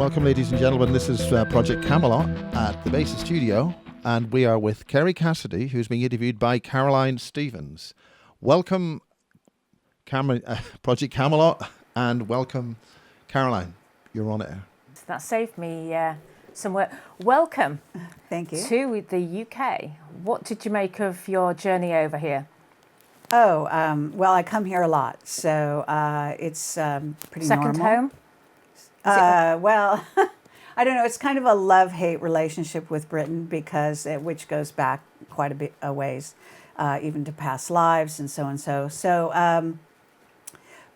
Welcome, ladies and gentlemen. This is Project Camelot at the Basis Studio, and we are with Kerry Cassidy, who's being interviewed by Caroline Stevens. Welcome, Project Camelot, and welcome, Caroline. You're on air. That saved me some work. Welcome. Thank you. To the UK. What did you make of your journey over here? Oh, well, I come here a lot, so it's pretty Second normal. home? Well, I don't know. It's kind of a love-hate relationship with Britain because which goes back quite a bit a ways, even to past lives and so and so. So,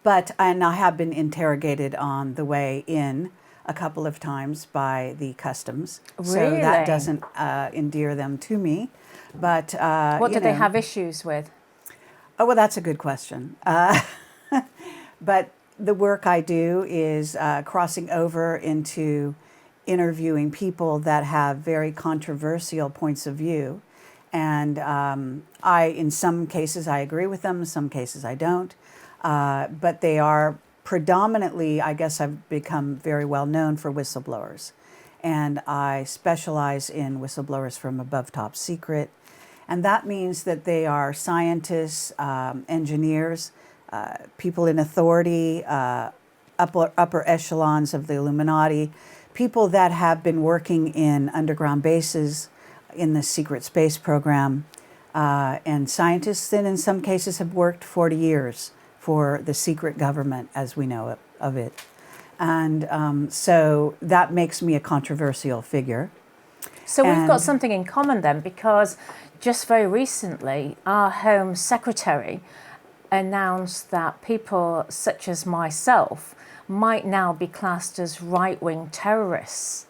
but I have been interrogated on the way in a couple of times by the customs. Really? So that doesn't endear them to me. But What did they have issues with? Oh, well, that's a good question. But the work I do is crossing over into interviewing people that have very controversial points of view. And in some cases, I agree with them. In some cases, I don't. But they are predominantly, I guess I've become very well known for whistleblowers. And I specialize in whistleblowers from above top secret. And that means that they are scientists, engineers, people in authority, upper echelons of the Illuminati, people that have been working in underground bases in the secret space program, and scientists that in some cases have worked 40 years for the secret government as we know of it. And so that makes me a controversial figure. So we've got something in common then, because just very recently, our Home Secretary announced that people such as myself might now be classed as right-wing terrorists.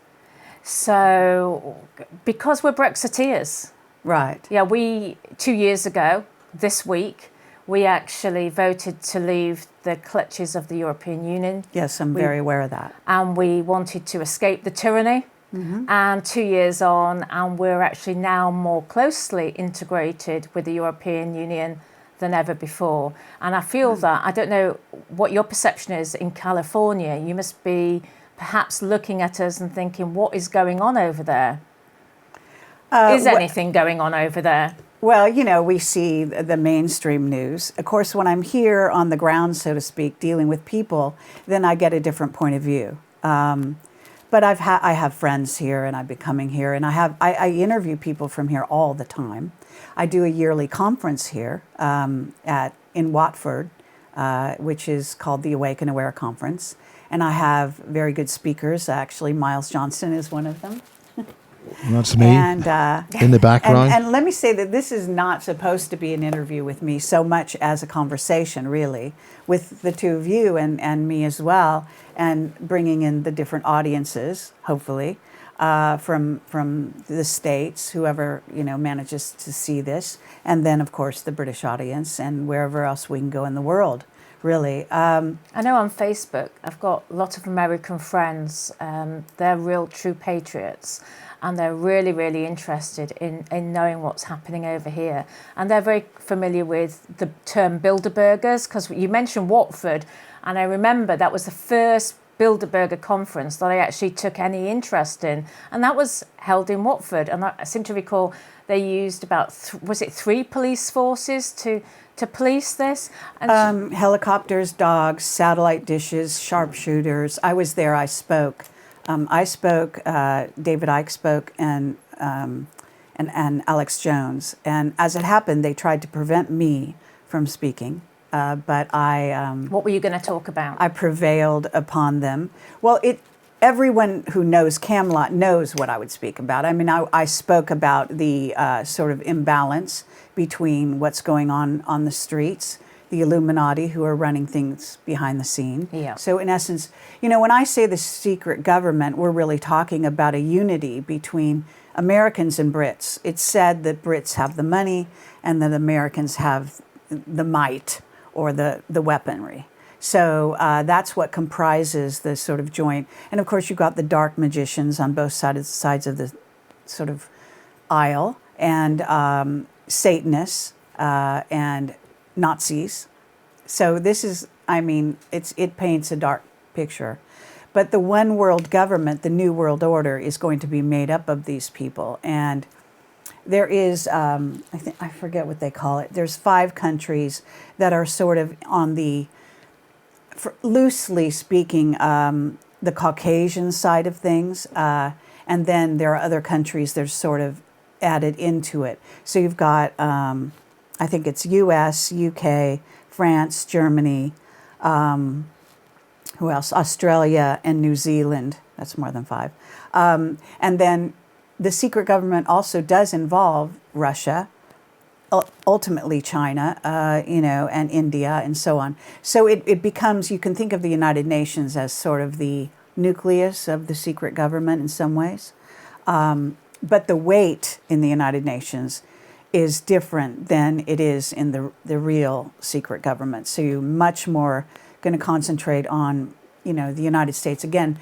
So, because we're Brexiteers. Right. Yeah, 2 years ago, this week, we actually voted to leave the clutches of the European Union. Yes, I'm very aware of that. And we wanted to escape the tyranny. Mm-hmm. And 2 years on, and we're actually now more closely integrated with the European Union than ever before. And I feel that, I don't know what your perception is in California, you must be perhaps looking at us and thinking, what is going on over there? Is anything going on over there? Well, you know, we see the mainstream news. Of course, when I'm here on the ground, so to speak, dealing with people, then I get a different point of view. But I have friends here, and I've been coming here, and I interview people from here all the time. I do a yearly conference here in Watford, which is called the Awaken Aware Conference, and I have very good speakers. Actually, Miles Johnson is one of them. That's me. And in the background. And let me say that this is not supposed to be an interview with me so much as a conversation, really, with the two of you and me as well, and bringing in the different audiences, hopefully, from the States, whoever manages to see this, and then of course the British audience and wherever else we can go in the world. Really. I know on Facebook, I've got a lot of American friends. They're real true patriots. And they're really, really interested in knowing what's happening over here. And they're very familiar with the term Bilderbergers, because you mentioned Watford. And I remember that was the first Bilderberger conference that I actually took any interest in. And that was held in Watford. And I seem to recall they used about, was it 3 police forces to police this? And helicopters, dogs, satellite dishes, sharpshooters. I was there, I spoke. David Icke spoke, and Alex Jones. And as it happened, they tried to prevent me from speaking, but I... what were you going to talk about? I prevailed upon them. Well, everyone who knows Camelot knows what I would speak about. I mean, I spoke about the sort of imbalance between what's going on the streets, the Illuminati who are running things behind the scene. Yeah. So in essence, when I say the secret government, we're really talking about a unity between Americans and Brits. It's said that Brits have the money and that Americans have the might or the weaponry. So that's what comprises the sort of joint. And of course, you've got the dark magicians on both sides of the sort of aisle, and Satanists and Nazis. So this is, it paints a dark picture. But the one world government, the new world order, is going to be made up of these people. And there is, I forget what they call it. There's 5 countries that are sort of on the, loosely speaking, the Caucasian side of things. And then there are other countries that are sort of added into it. So you've got, I think it's US, UK, France, Germany, who else? Australia and New Zealand. That's more than 5. And then the secret government also does involve Russia, ultimately China, and India and so on. So it becomes, you can think of the United Nations as sort of the nucleus of the secret government in some ways. But the weight in the United Nations is different than it is in the real secret government. So you're much more going to concentrate on, the United States. Again,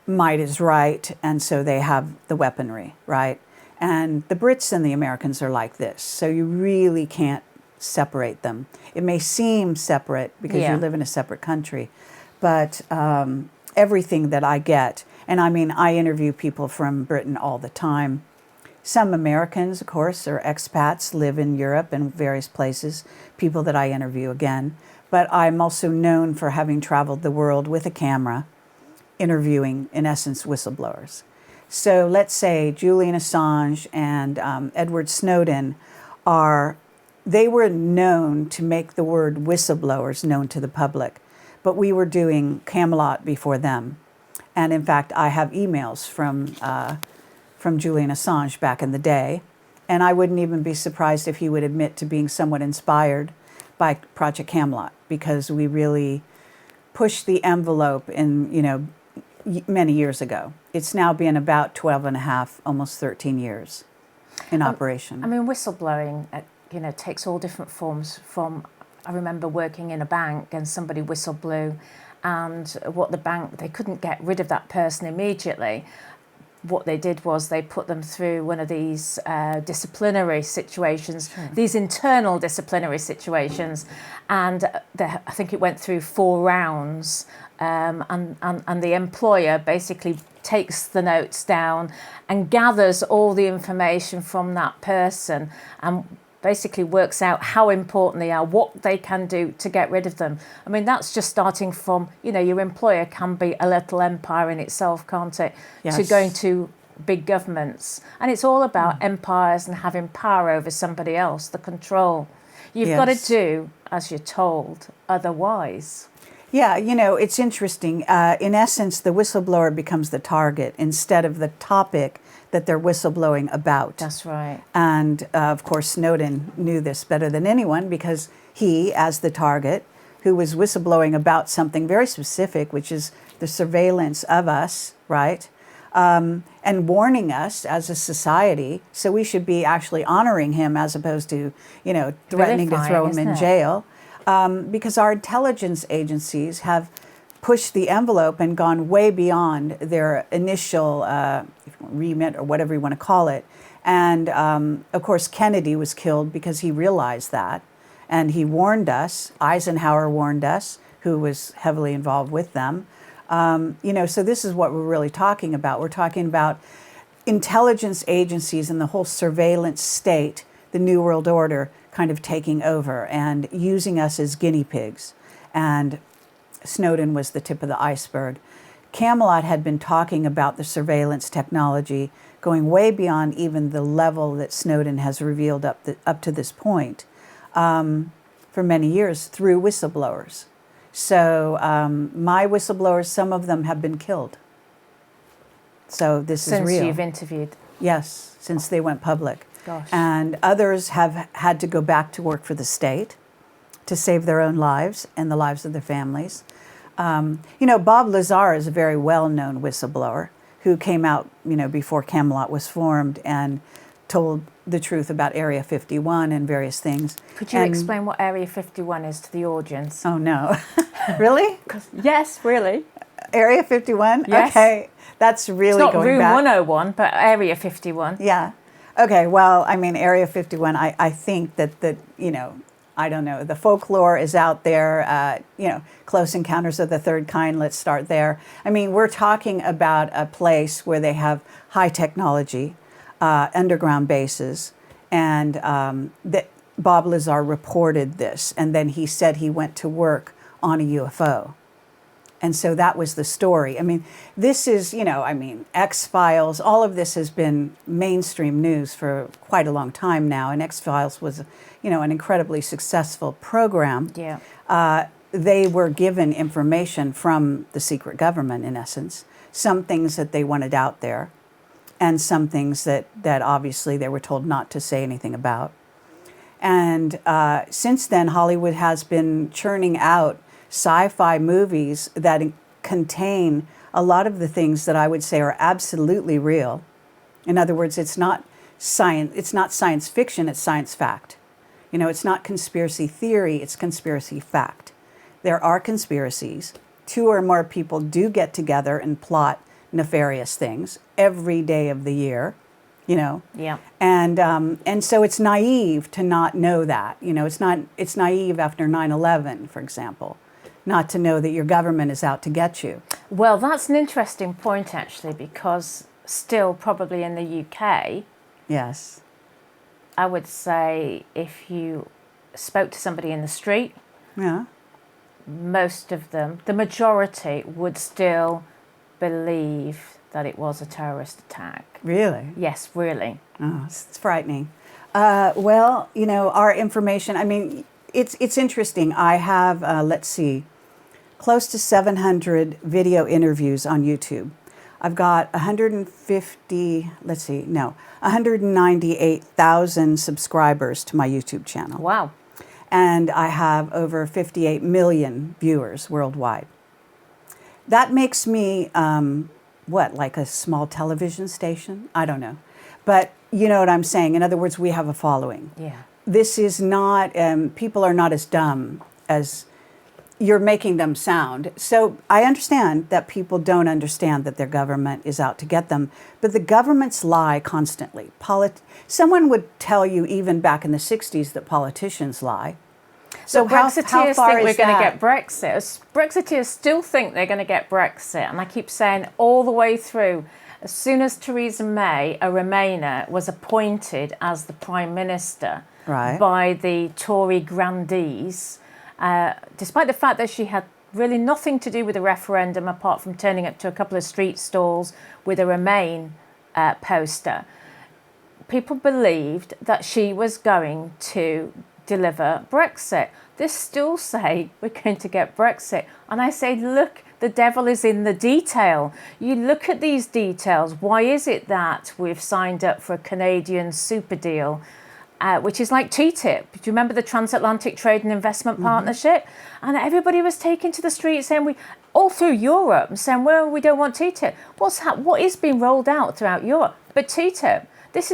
might is right, and so they have the weaponry, right? And the Brits and the Americans are like this. So you really can't separate them. It may seem separate because you live in a separate country, but everything that I get, and I mean, I interview people from Britain all the time. Some Americans, of course, or expats live in Europe and various places, people that I interview again. But I'm also known for having traveled the world with a camera, interviewing, in essence, whistleblowers. So let's say Julian Assange and Edward Snowden they were known to make the word whistleblowers known to the public, but we were doing Camelot before them. And in fact, I have emails from Julian Assange back in the day, and I wouldn't even be surprised if he would admit to being somewhat inspired by Project Camelot, because we really pushed the envelope in, many years ago. It's now been about 12 and a half, almost 13 years in operation. I mean, whistleblowing, takes all different forms. I remember working in a bank and somebody whistle blew, and they couldn't get rid of that person immediately. What they did was they put them through one of these disciplinary situations, these internal disciplinary situations, and I think it went through 4 rounds, and the employer basically takes the notes down and gathers all the information from that person and basically works out how important they are, what they can do to get rid of them. I mean, that's just starting from, your employer can be a little empire in itself, can't it? Yes. To going to big governments. And it's all about empires and having power over somebody else, the control. You've got to do as you're told, otherwise. Yeah, it's interesting. In essence, the whistleblower becomes the target instead of the topic that they're whistleblowing about. That's right. And of course, Snowden knew this better than anyone, because he, as the target, who was whistleblowing about something very specific, which is the surveillance of us, right? And warning us as a society. So we should be actually honoring him as opposed to, threatening to throw him in jail. Because our intelligence agencies have pushed the envelope and gone way beyond their initial remit, or whatever you want to call it. And of course, Kennedy was killed because he realized that. And he warned us. Eisenhower warned us, who was heavily involved with them. So this is what we're really talking about. We're talking about intelligence agencies and the whole surveillance state, the New World Order, kind of taking over and using us as guinea pigs. And Snowden was the tip of the iceberg. Camelot had been talking about the surveillance technology going way beyond even the level that Snowden has revealed up to this point for many years through whistleblowers. So my whistleblowers, some of them have been killed. So this is real. Since you've interviewed? Yes, since they went public. Gosh. And others have had to go back to work for the state to save their own lives and the lives of their families. Bob Lazar is a very well-known whistleblower who came out, before Camelot was formed and told the truth about Area 51 and various things. Could you explain what Area 51 is to the audience? Oh, no. Really? Yes, really. Area 51? Yes. Okay. That's really it's not going room back. 101, but Area 51. Yeah. Okay, well, Area 51, I think that I don't know. The folklore is out there, Close Encounters of the Third Kind, let's start there. I mean, we're talking about a place where they have high technology, underground bases, and that Bob Lazar reported this, and then he said he went to work on a UFO. And so that was the story. I mean, this is, X-Files, all of this has been mainstream news for quite a long time now. And X-Files was, an incredibly successful program. Yeah. They were given information from the secret government, in essence, some things that they wanted out there, and some things that obviously they were told not to say anything about. And since then, Hollywood has been churning out sci-fi movies that contain a lot of the things that I would say are absolutely real. In other words, it's not science fiction, it's science fact. It's not conspiracy theory, it's conspiracy fact. There are conspiracies. 2 or more people do get together and plot nefarious things every day of the year. Yeah. And so it's naive to not know that. It's naive after 9/11, for example, not to know that your government is out to get you. Well, that's an interesting point, actually, because still probably in the UK, Yes. I would say if you spoke to somebody in the street, Yeah. most of them, the majority, would still believe that it was a terrorist attack. Really? Yes, really. Oh, it's frightening. Well, our information, it's interesting. I have, close to 700 video interviews on YouTube. I've got 198,000 subscribers to my YouTube channel. Wow. And I have over 58 million viewers worldwide. That makes me, like a small television station? I don't know. But you know what I'm saying. In other words, we have a following. Yeah. This is not, people are not as dumb as you're making them sound. So I understand that people don't understand that their government is out to get them, but the governments lie constantly. Someone would tell you even back in the 60s that politicians lie. So how Brexiteers how far think is we're going to that? get Brexit. Brexiteers still think they're going to get Brexit. And I keep saying all the way through, as soon as Theresa May, a Remainer, was appointed as the Prime Minister Right. by the Tory grandees, despite the fact that she had really nothing to do with the referendum apart from turning up to a couple of street stalls with a Remain poster, people believed that she was going to deliver Brexit. They still say we're going to get Brexit. And I say, look, the devil is in the detail. You look at these details. Why is it that we've signed up for a Canadian super deal, which is like TTIP? Do you remember the Transatlantic Trade and Investment Partnership? And everybody was taken to the street saying, all through Europe, saying, well, we don't want TTIP. What is being rolled out throughout Europe? But TTIP, this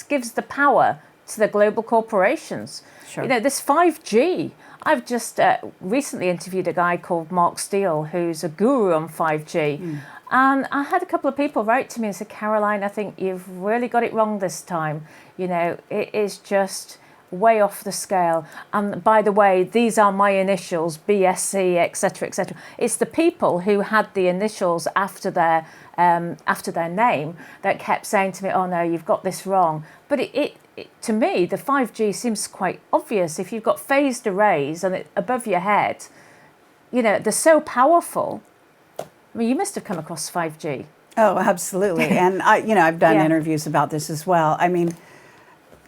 gives the power to the global corporations. Sure. This 5G. I've just recently interviewed a guy called Mark Steele, who's a guru on 5G. And I had a couple of people write to me and say, Caroline, I think you've really got it wrong this time. It is just way off the scale. And by the way, these are my initials, BSC, etc., etc. It's the people who had the initials after their name that kept saying to me, oh no, you've got this wrong. But to me, the 5G seems quite obvious. If you've got phased arrays and above your head, they're so powerful. I mean, you must have come across 5G. Oh, absolutely. And I've done Yeah. interviews about this as well. I mean,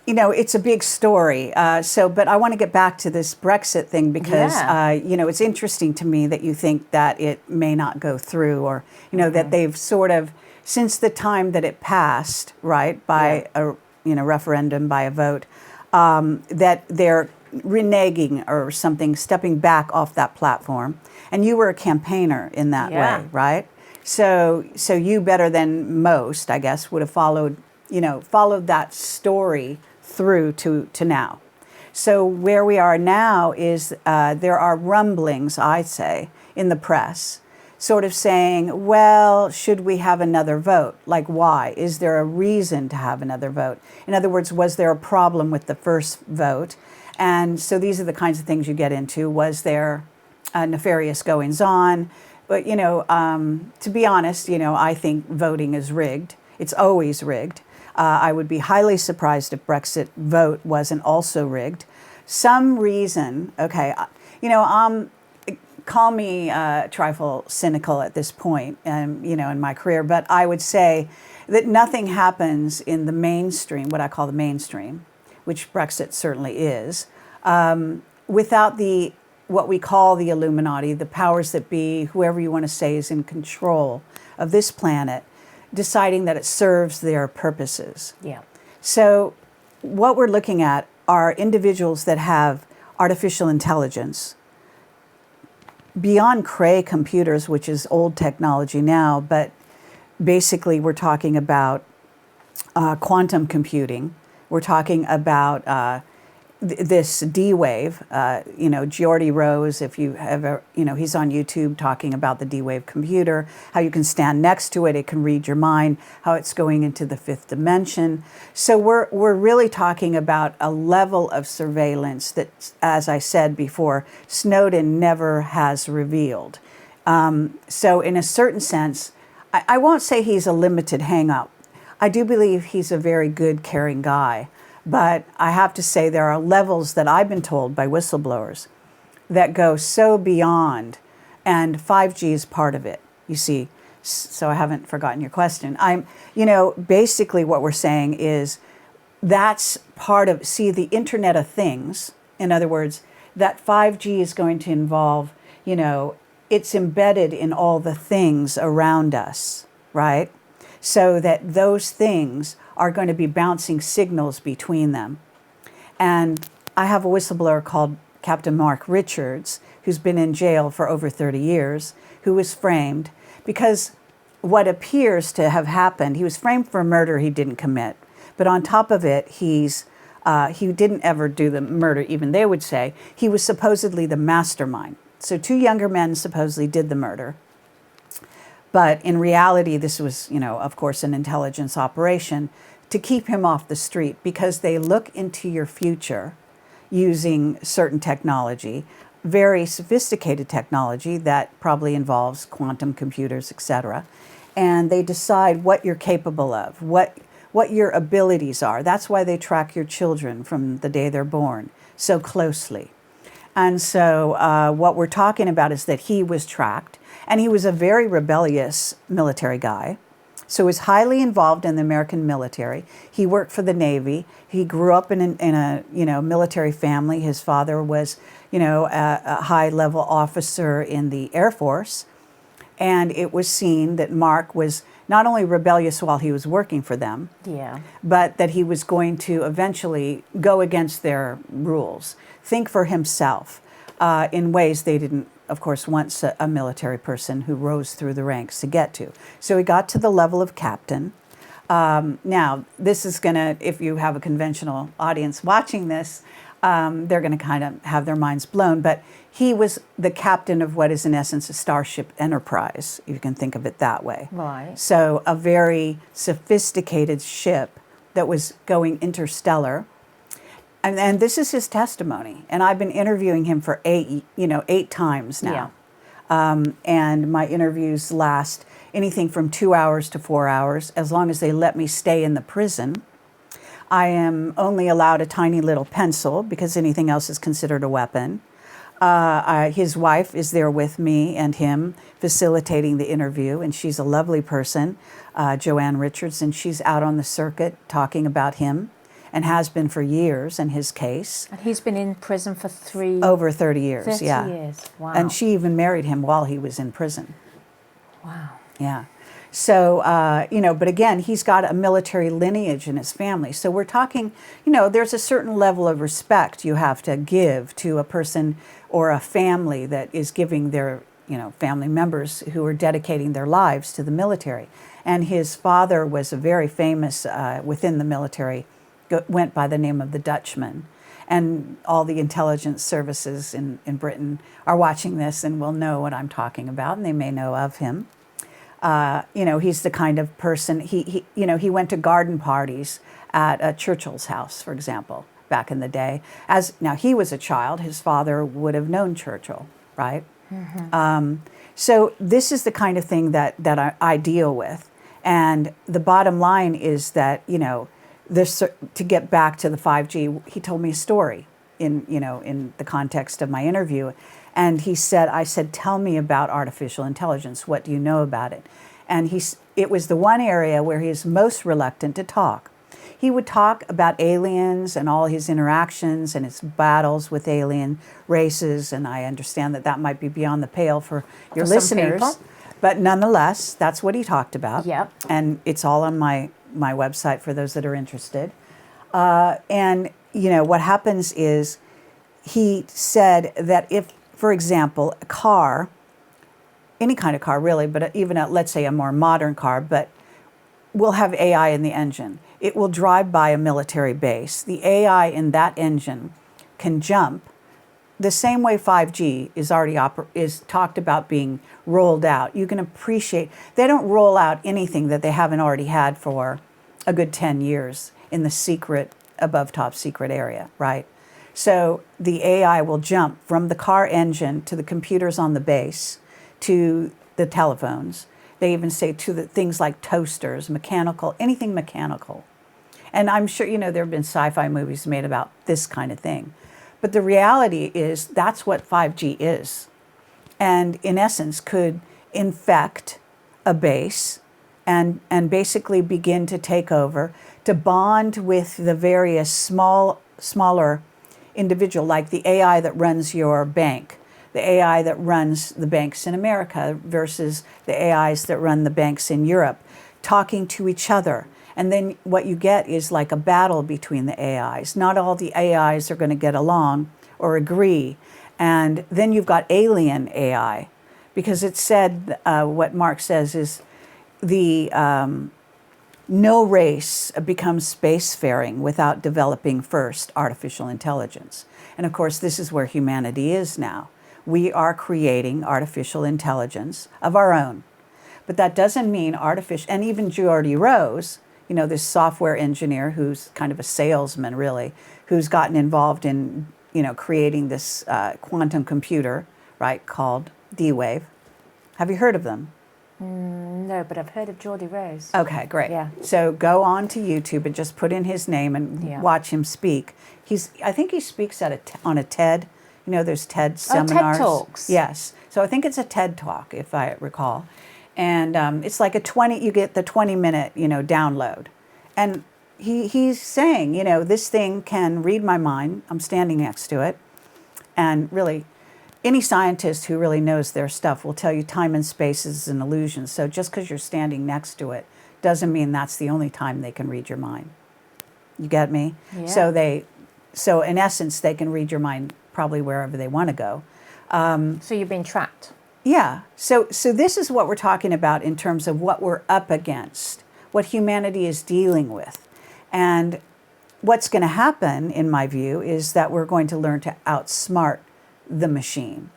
it's a big story. But I want to get back to this Brexit thing because, it's interesting to me that you think that it may not go through, or, that they've sort of, since the time that it passed, right, by a referendum, by a vote, that they're reneging or something, stepping back off that platform. And you were a campaigner in that way, right? So you, better than most, I guess, would have followed that story through to now. So where we are now is there are rumblings, I'd say, in the press sort of saying, well, should we have another vote? Like, why? Is there a reason to have another vote? In other words, was there a problem with the first vote? And so these are the kinds of things you get into. Was there nefarious goings on? But, to be honest, I think voting is rigged. It's always rigged. I would be highly surprised if Brexit vote wasn't also rigged. Some reason, okay, call me a trifle cynical at this point, in my career, but I would say that nothing happens in the mainstream, what I call the mainstream, which Brexit certainly is, without what we call the Illuminati, the powers that be, whoever you want to say is in control of this planet, deciding that it serves their purposes. Yeah. So what we're looking at are individuals that have artificial intelligence beyond Cray computers, which is old technology now, but basically we're talking about quantum computing. We're talking about this D-Wave, Geordie Rose, if you ever, he's on YouTube talking about the D-Wave computer, how you can stand next to it, it can read your mind, how it's going into the fifth dimension. So we're really talking about a level of surveillance that, as I said before, Snowden never has revealed. So in a certain sense, I won't say he's a limited hang-up. I do believe he's a very good, caring guy. But I have to say there are levels that I've been told by whistleblowers that go so beyond, and 5G is part of it, you see. So I haven't forgotten your question. Basically what we're saying is that's part of, the Internet of Things, in other words, that 5G is going to involve, it's embedded in all the things around us, right? So that those things are going to be bouncing signals between them. And I have a whistleblower called Captain Mark Richards, who's been in jail for over 30 years, who was framed because what appears to have happened, he was framed for a murder he didn't commit. But on top of it, he didn't ever do the murder, even they would say. He was supposedly the mastermind. So 2 younger men supposedly did the murder. But in reality, this was, of course, an intelligence operation to keep him off the street because they look into your future using certain technology, very sophisticated technology that probably involves quantum computers, etc. And they decide what you're capable of, what your abilities are. That's why they track your children from the day they're born so closely. And so what we're talking about is that he was tracked. And he was a very rebellious military guy. So he was highly involved in the American military. He worked for the Navy. He grew up in a military family. His father was, a high-level officer in the Air Force. And it was seen that Mark was not only rebellious while he was working for them, but that he was going to eventually go against their rules, think for himself in ways they didn't, of course, once a military person who rose through the ranks to get to. So he got to the level of captain. Now, this is going to, if you have a conventional audience watching this, they're going to kind of have their minds blown. But he was the captain of what is, in essence, a Starship Enterprise. You can think of it that way. Right. So a very sophisticated ship that was going interstellar. And this is his testimony. And I've been interviewing him for 8 times now. Yeah. And my interviews last anything from 2 hours to 4 hours, as long as they let me stay in the prison. I am only allowed a tiny little pencil because anything else is considered a weapon. His wife is there with me and him facilitating the interview, and she's a lovely person, Joanne Richards, and she's out on the circuit talking about him. And has been for years in his case. And he's been in prison for over 30 years, 30 yeah. years, wow. And she even married him while he was in prison. Wow. Yeah. So, but again, he's got a military lineage in his family. So we're talking, there's a certain level of respect you have to give to a person or a family that is giving their, family members who are dedicating their lives to the military. And his father was a very famous within the military, went by the name of the Dutchman. And all the intelligence services in Britain are watching this and will know what I'm talking about, and they may know of him. He's the kind of person, he went to garden parties at Churchill's house, for example, back in the day. Now he was a child, his father would have known Churchill, right? So this is the kind of thing that I deal with. And the bottom line is that, to get back to the 5G, he told me a story in the context of my interview. And I said, tell me about artificial intelligence. What do you know about it? And it was the one area where he is most reluctant to talk. He would talk about aliens and all his interactions and his battles with alien races. And I understand that might be beyond the pale for your listeners. But nonetheless, that's what he talked about. Yep. And it's all on my website for those that are interested. And what happens is he said that if, for example, a car, any kind of car really, but even let's say a more modern car, but will have AI in the engine. It will drive by a military base. The AI in that engine can jump the same way 5G is talked about being rolled out. You can appreciate, they don't roll out anything that they haven't already had for a good 10 years in the secret, above top secret area, right? So the AI will jump from the car engine to the computers on the base to the telephones. They even say to the things like toasters, mechanical, anything mechanical. And I'm sure, there have been sci-fi movies made about this kind of thing. But the reality is that's what 5G is. And in essence could infect a base and basically begin to take over, to bond with the various smaller individual, like the AI that runs your bank, the AI that runs the banks in America versus the AIs that run the banks in Europe, talking to each other. And then what you get is like a battle between the AIs. Not all the AIs are going to get along or agree. And then you've got alien AI, because it said, what Mark says is the no race becomes spacefaring without developing first artificial intelligence. And of course, this is where humanity is now. We are creating artificial intelligence of our own. But that doesn't mean artificial, and even Geordie Rose, this software engineer who's kind of a salesman really, who's gotten involved in, creating this quantum computer, right, called D-Wave. Have you heard of them? No, but I've heard of Geordie Rose. Okay, great. Yeah. So go on to YouTube and just put in his name and watch him speak. I think he speaks on a TED. There's TED seminars. TED Talks. Yes. So I think it's a TED Talk, if I recall. And it's like you get the 20-minute, download. And he's saying, this thing can read my mind. I'm standing next to it. And really, any scientist who really knows their stuff will tell you time and space is an illusion. So just because you're standing next to it doesn't mean that's the only time they can read your mind. You get me? Yeah. So in essence, they can read your mind probably wherever they want to go. So you've been trapped. Yeah. So this is what we're talking about in terms of what we're up against, what humanity is dealing with. And what's going to happen, in my view, is that we're going to learn to outsmart the machine.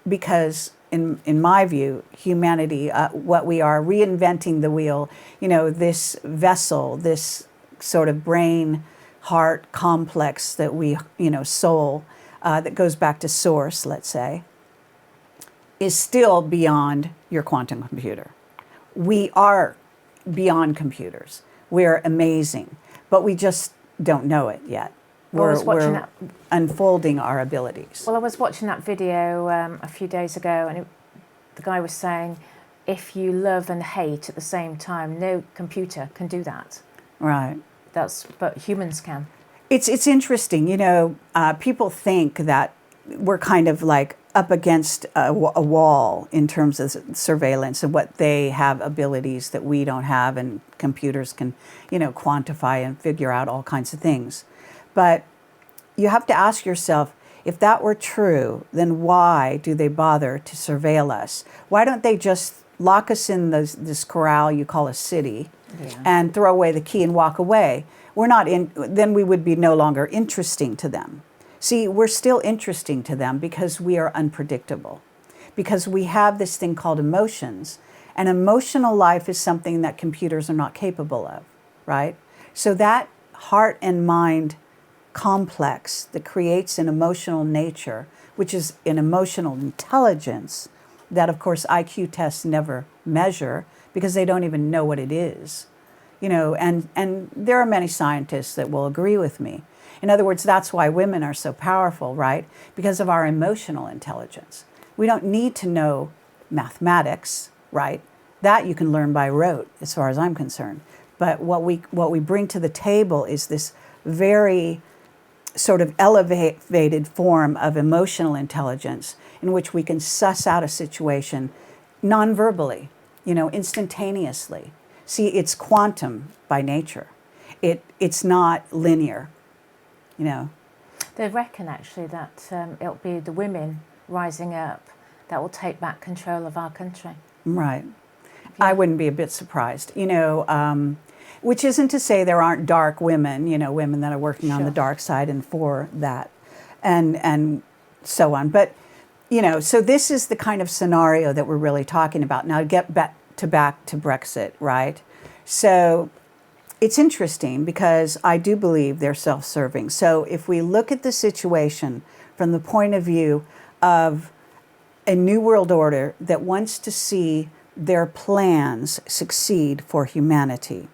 Because in my view, humanity, what we are reinventing the wheel, this vessel, this sort of brain, heart complex that we, soul, that goes back to source, let's say, is still beyond your quantum computer. We are beyond computers. We're amazing, but we just don't know it yet. We're unfolding our abilities. Well, I was watching that video a few days ago, and the guy was saying, if you love and hate at the same time, no computer can do that. Right. But humans can. It's interesting, people think that we're kind of like up against a wall in terms of surveillance and what they have abilities that we don't have, and computers can, quantify and figure out all kinds of things. But you have to ask yourself, if that were true, then why do they bother to surveil us? Why don't they just lock us in this corral you call a city and throw away the key and walk away? Then we would be no longer interesting to them. See, we're still interesting to them because we are unpredictable, because we have this thing called emotions, and emotional life is something that computers are not capable of, right? So that heart and mind complex that creates an emotional nature, which is an emotional intelligence that, of course, IQ tests never measure because they don't even know what it is. And there are many scientists that will agree with me. In other words, that's why women are so powerful, right? Because of our emotional intelligence. We don't need to know mathematics, right? That you can learn by rote, as far as I'm concerned. But what we bring to the table is this very sort of elevated form of emotional intelligence in which we can suss out a situation non-verbally, instantaneously. See, it's quantum by nature. It's not linear, They reckon actually that it'll be the women rising up that will take back control of our country. Right. I wouldn't be a bit surprised, which isn't to say there aren't dark women, women that are working on the dark side and for that and so on. But, so this is the kind of scenario that we're really talking about. Now, get back to Brexit, right? So it's interesting because I do believe they're self-serving. So if we look at the situation from the point of view of a new world order that wants to see their plans succeed for humanity,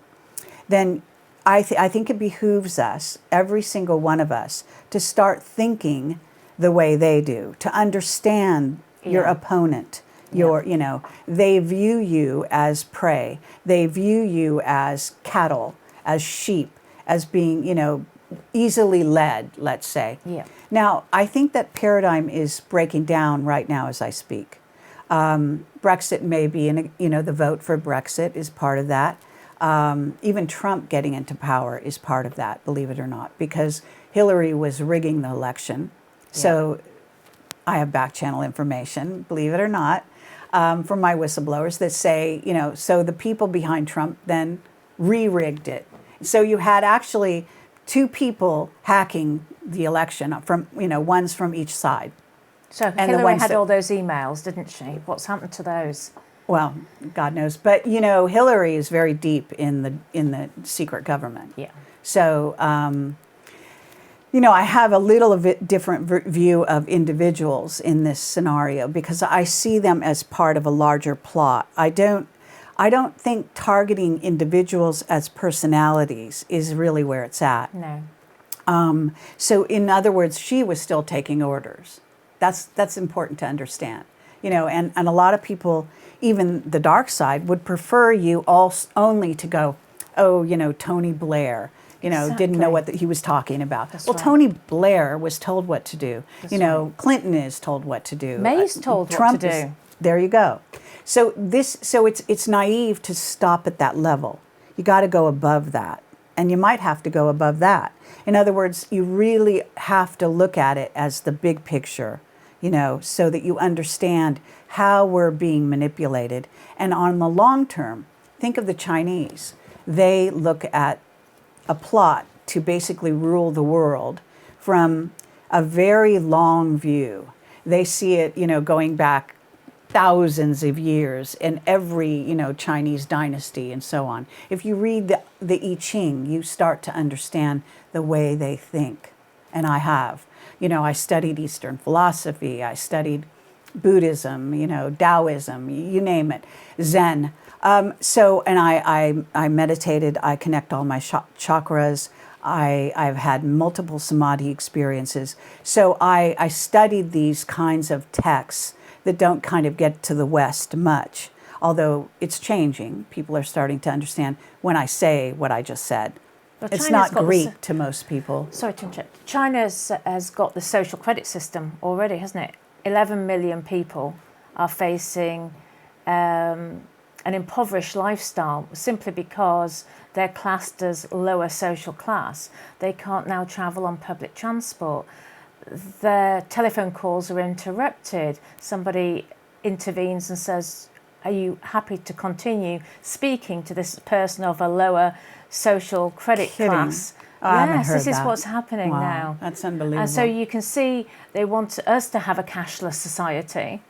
then I think it behooves us, every single one of us, to start thinking the way they do, to understand your opponent. They view you as prey. They view you as cattle, as sheep, as being, easily led, let's say. Yeah. Now, I think that paradigm is breaking down right now as I speak. Brexit may be, the vote for Brexit is part of that. Even Trump getting into power is part of that, believe it or not, because Hillary was rigging the election. So I have back channel information, believe it or not, from my whistleblowers that say, so the people behind Trump then re-rigged it. So you had actually two people hacking the election from, one's from each side. So And Hillary had all those emails, didn't she? What's happened to those? Well, God knows, but Hillary is very deep in the secret government. Yeah. So, I have a little bit different view of individuals in this scenario because I see them as part of a larger plot. I don't think targeting individuals as personalities is really where it's at. No. So, in other words, she was still taking orders. That's important to understand. And a lot of people, even the dark side, would prefer you only to go, Tony Blair, didn't know what he was talking about. That's right. Tony Blair was told what to do. That's right. Clinton is told what to do. May's told Trump what to do. There you go. So it's naive to stop at that level. You got to go above that. And you might have to go above that. In other words, you really have to look at it as the big picture, so that you understand how we're being manipulated. And on the long term, think of the Chinese. They look at a plot to basically rule the world from a very long view. They see it, going back thousands of years in every, Chinese dynasty and so on. If you read the I Ching, you start to understand the way they think. And I have. I studied Eastern philosophy. I studied Buddhism, Taoism, you name it, Zen. And I meditated. I connect all my chakras. I've had multiple samadhi experiences. So I studied these kinds of texts that don't kind of get to the West much, although it's changing. People are starting to understand when I say what I just said. Well, it's China's not Greek to most people. Sorry to interrupt. China has got the social credit system already, hasn't it? 11 million people are facing an impoverished lifestyle simply because they're classed as lower social class. They can't now travel on public transport. Their telephone calls are interrupted. Somebody intervenes and says, are you happy to continue speaking to this person of a lower social credit class? I haven't Yes, heard this is that. what's happening Wow, now. that's unbelievable. And so you can see they want us to have a cashless society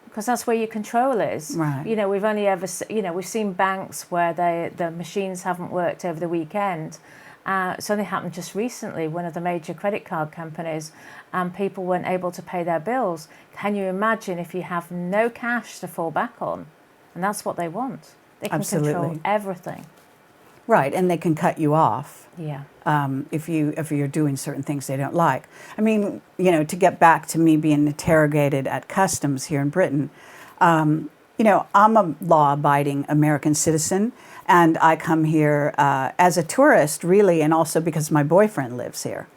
because that's where your control is. Right. You know, we've only ever, we've seen banks where the machines haven't worked over the weekend. It's only happened just recently, one of the major credit card companies, and people weren't able to pay their bills. Can you imagine if you have no cash to fall back on? And that's what they want. They can control Absolutely. everything. Right, and they can cut you off. Yeah. If you're doing certain things they don't like. I mean, to get back to me being interrogated at customs here in Britain, I'm a law-abiding American citizen, and I come here as a tourist, really, and also because my boyfriend lives here.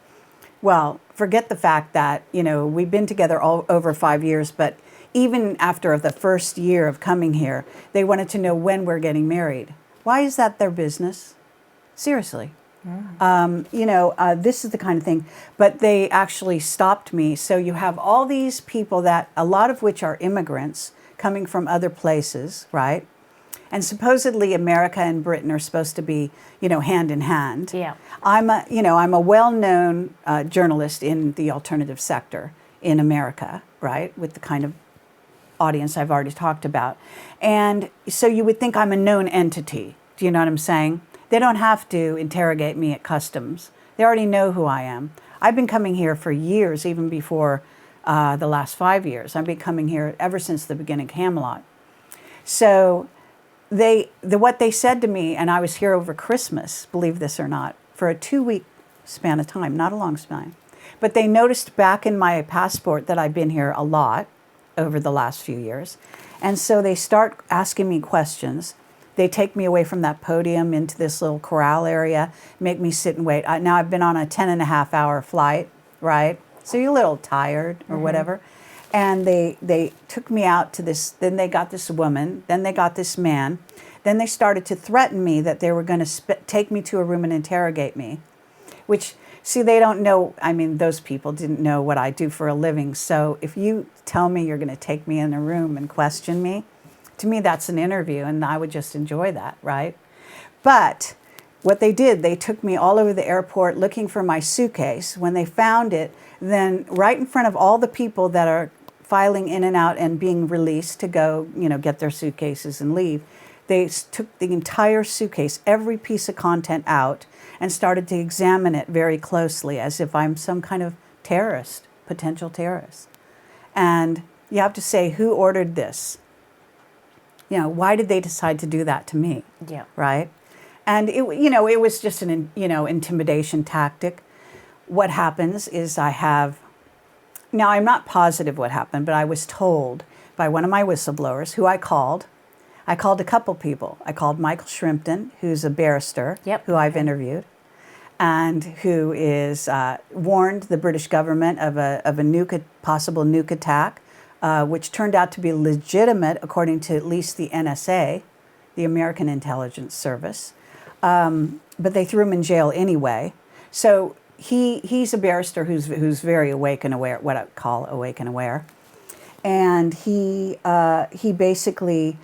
Well, forget the fact that, we've been together all over 5 years, but even after the first year of coming here, they wanted to know when we're getting married. Why is that their business? Seriously. This is the kind of thing. But they actually stopped me. So you have all these people that, a lot of which are immigrants coming from other places, right? And supposedly America and Britain are supposed to be, hand in hand. Yeah. I'm a well-known journalist in the alternative sector in America, right? With the kind of audience I've already talked about. And so you would think I'm a known entity. Do you know what I'm saying? They don't have to interrogate me at customs. They already know who I am. I've been coming here for years, even before the last 5 years. I've been coming here ever since the beginning of Camelot. So what they said to me, and I was here over Christmas, believe this or not, for a 2-week span of time, not a long span. But they noticed back in my passport that I've been here a lot over the last few years. And so they start asking me questions. They take me away from that podium into this little corral area, make me sit and wait. Now I've been on a 10.5-hour flight, right? So you're a little tired or whatever. And they took me out to this, then they got this woman, then they got this man. Then they started to threaten me that they were going to take me to a room and interrogate me, which, see, they don't know, those people didn't know what I do for a living. So if you tell me you're going to take me in a room and question me, to me that's an interview, and I would just enjoy that, right? But what they did, they took me all over the airport looking for my suitcase. When they found it, then right in front of all the people that are filing in and out and being released to go, get their suitcases and leave, they took the entire suitcase, every piece of content out, and started to examine it very closely as if I'm some kind of terrorist, potential terrorist. And you have to say, who ordered this? Why did they decide to do that to me? Yeah. Right? And it was just an intimidation tactic. What happens is now I'm not positive what happened, but I was told by one of my whistleblowers who I called a couple people. I called Michael Shrimpton, who's a barrister, who I've interviewed, and who is warned the British government of a possible nuke attack, which turned out to be legitimate according to at least the NSA, the American Intelligence Service. But they threw him in jail anyway. So he's a barrister who's very awake and aware, what I call awake and aware, and he basically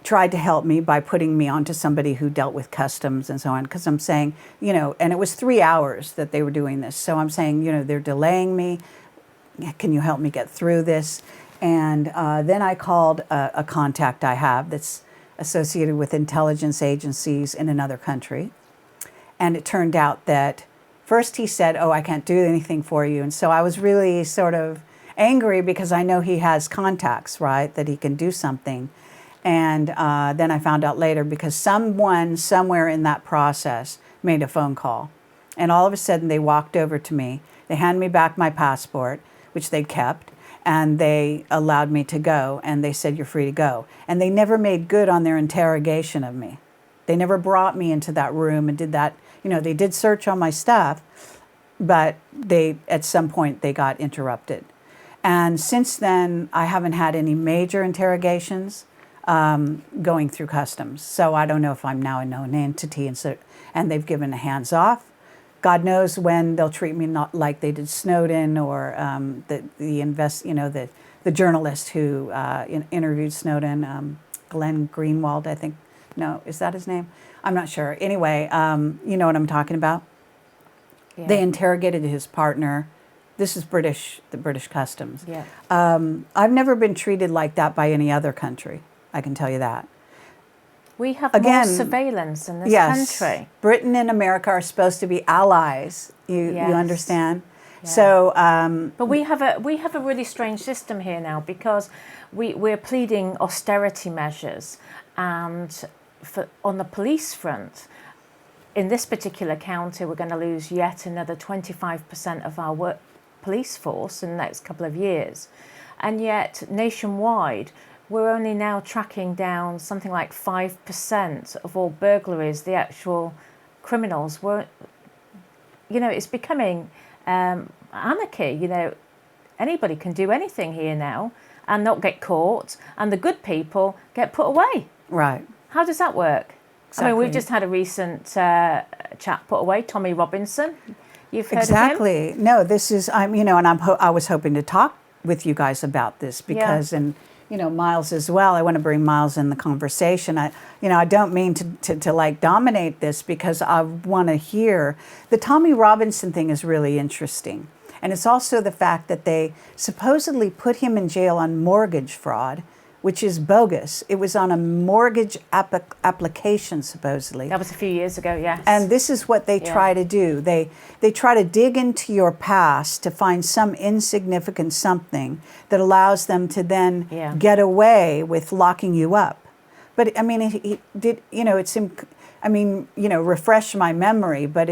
tried to help me by putting me onto somebody who dealt with customs and so on, because I'm saying, and it was 3 hours that they were doing this. So I'm saying, they're delaying me. Can you help me get through this? And then I called a contact I have that's associated with intelligence agencies in another country. And it turned out that first he said, oh, I can't do anything for you. And so I was really sort of angry because I know he has contacts, right, that he can do something. And then I found out later because someone somewhere in that process made a phone call. And all of a sudden they walked over to me. They handed me back my passport, which they'd kept, and they allowed me to go. And they said, you're free to go. And they never made good on their interrogation of me. They never brought me into that room and did that. They did search on my stuff, but at some point they got interrupted. And since then, I haven't had any major interrogations going through customs. So I don't know if I'm now a known entity, and they've given a hands off. God knows when they'll treat me not like they did Snowden or the journalist who interviewed Snowden, Glenn Greenwald, I think. No, is that his name? I'm not sure. Anyway, you know what I'm talking about. Yeah. They interrogated his partner. This is the British customs. Yeah. I've never been treated like that by any other country. I can tell you that. We have Again, more surveillance in this Yes, country. Britain and America are supposed to be allies. You Yes. understand? Yeah. So, But we have a really strange system here now, because we're pleading austerity measures, and on the police front, in this particular county, we're going to lose yet another 25% of our police force in the next couple of years, and yet nationwide, we're only now tracking down something like 5% of all burglaries. The actual criminals were, it's becoming anarchy. Anybody can do anything here now and not get caught, and the good people get put away. right. How does that work? I mean, Exactly. we've just had a recent chap put away, Tommy Robinson. You've heard of him? Exactly. No, this is I was hoping to talk with you guys about this because, and Miles as well. I want to bring Miles in the conversation. I don't mean to like dominate this, because I want to hear the Tommy Robinson thing is really interesting, and it's also the fact that they supposedly put him in jail on mortgage fraud, which is bogus. It was on a mortgage application, supposedly. That was a few years ago, yes. And this is what they try to do. They try to dig into your past to find some insignificant something that allows them to then get away with locking you up. But I mean, refresh my memory. But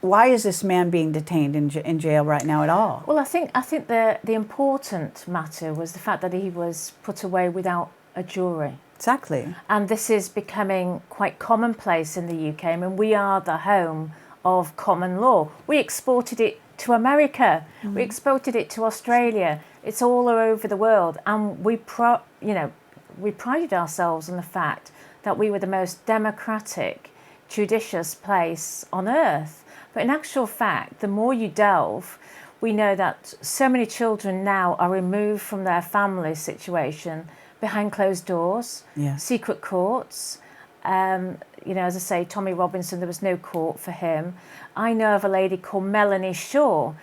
why is this man being detained in jail right now at all? Well, I think the important matter was the fact that he was put away without a jury. Exactly. And this is becoming quite commonplace in the UK. I mean, we are the home of common law. We exported it to America. Mm-hmm. We exported it to Australia. It's all over the world. And we prided ourselves on the fact that we were the most democratic, judicious place on earth. But in actual fact, the more you delve, we know that so many children now are removed from their family situation behind closed doors, secret courts. As I say, Tommy Robinson, there was no court for him. I know of a lady called Melanie Shaw,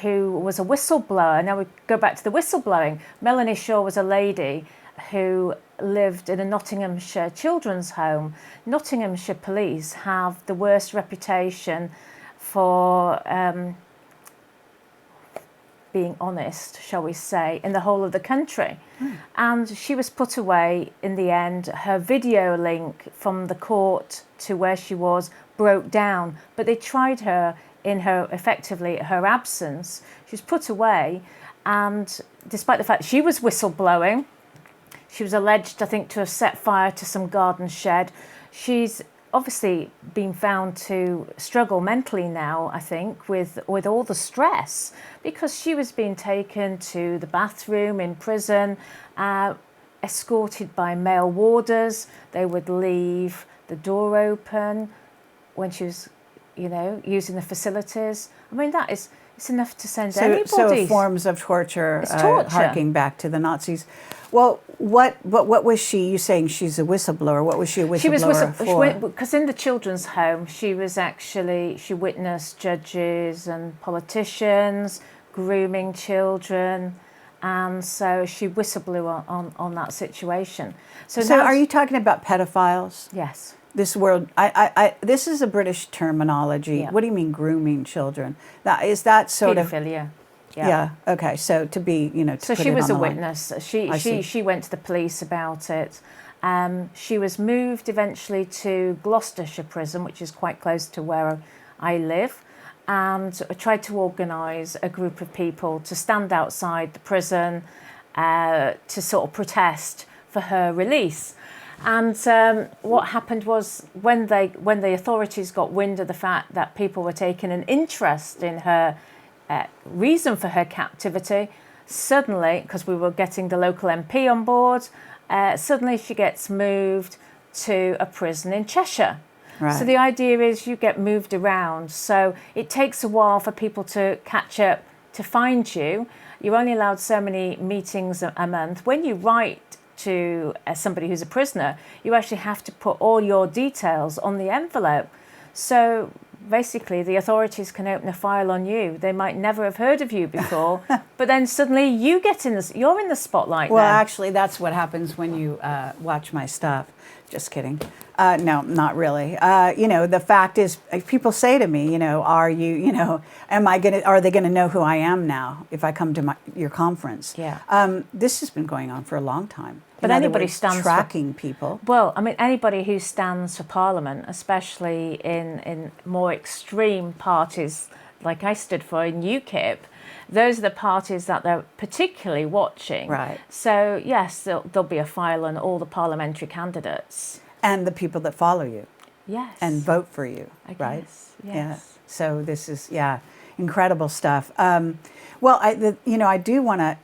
who was a whistleblower. Now we go back to the whistleblowing. Melanie Shaw was a lady who lived in a Nottinghamshire children's home. Nottinghamshire police have the worst reputation for being honest, shall we say, in the whole of the country. And she was put away in the end. Her video link from the court to where she was broke down, but they tried her effectively her absence. She was put away, and despite the fact she was whistleblowing, she was alleged, I think, to have set fire to some garden shed. She's obviously been found to struggle mentally now, I think, with all the stress, because she was being taken to the bathroom in prison, escorted by male warders. They would leave the door open when she was, using the facilities. I mean, it's enough to send anybody. So forms of torture, It's torture. harking back to the Nazis. Well, what was she? You saying she's a whistleblower? What was she a whistleblower for? Because in the children's home, she witnessed judges and politicians grooming children, and so she whistleblew on that situation. So are you talking about pedophiles? Yes. This world, this is a British terminology. Yeah. What do you mean grooming children? Is that sort Paedophilia. of? Yeah. Okay. So to be, So put she it was on a the line. witness. see. She went to the police about it. She was moved eventually to Gloucestershire prison, which is quite close to where I live, and tried to organise a group of people to stand outside the prison to sort of protest for her release. And what happened was when the authorities got wind of the fact that people were taking an interest in her reason for her captivity, suddenly, because we were getting the local MP on board, suddenly she gets moved to a prison in Cheshire. Right. So the idea is you get moved around. So it takes a while for people to catch up, to find you. You're only allowed so many meetings a month. When you write to somebody who's a prisoner, you actually have to put all your details on the envelope. So basically the authorities can open a file on you. They might never have heard of you before, but then suddenly you're in the spotlight. Well, then. actually, that's what happens when you watch my stuff. Just kidding. No, not really. The fact is, people say to me, are they going to know who I am now if I come to your conference? Yeah. This has been going on for a long time. But anybody stands tracking people. Well, I mean, anybody who stands for Parliament, especially in more extreme parties like I stood for in UKIP, those are the parties that they're particularly watching. Right. So, yes, there'll be a file on all the parliamentary candidates. And the people that follow you. Yes. And vote for you, right? Yes. Yeah. So this is, incredible stuff. I do want to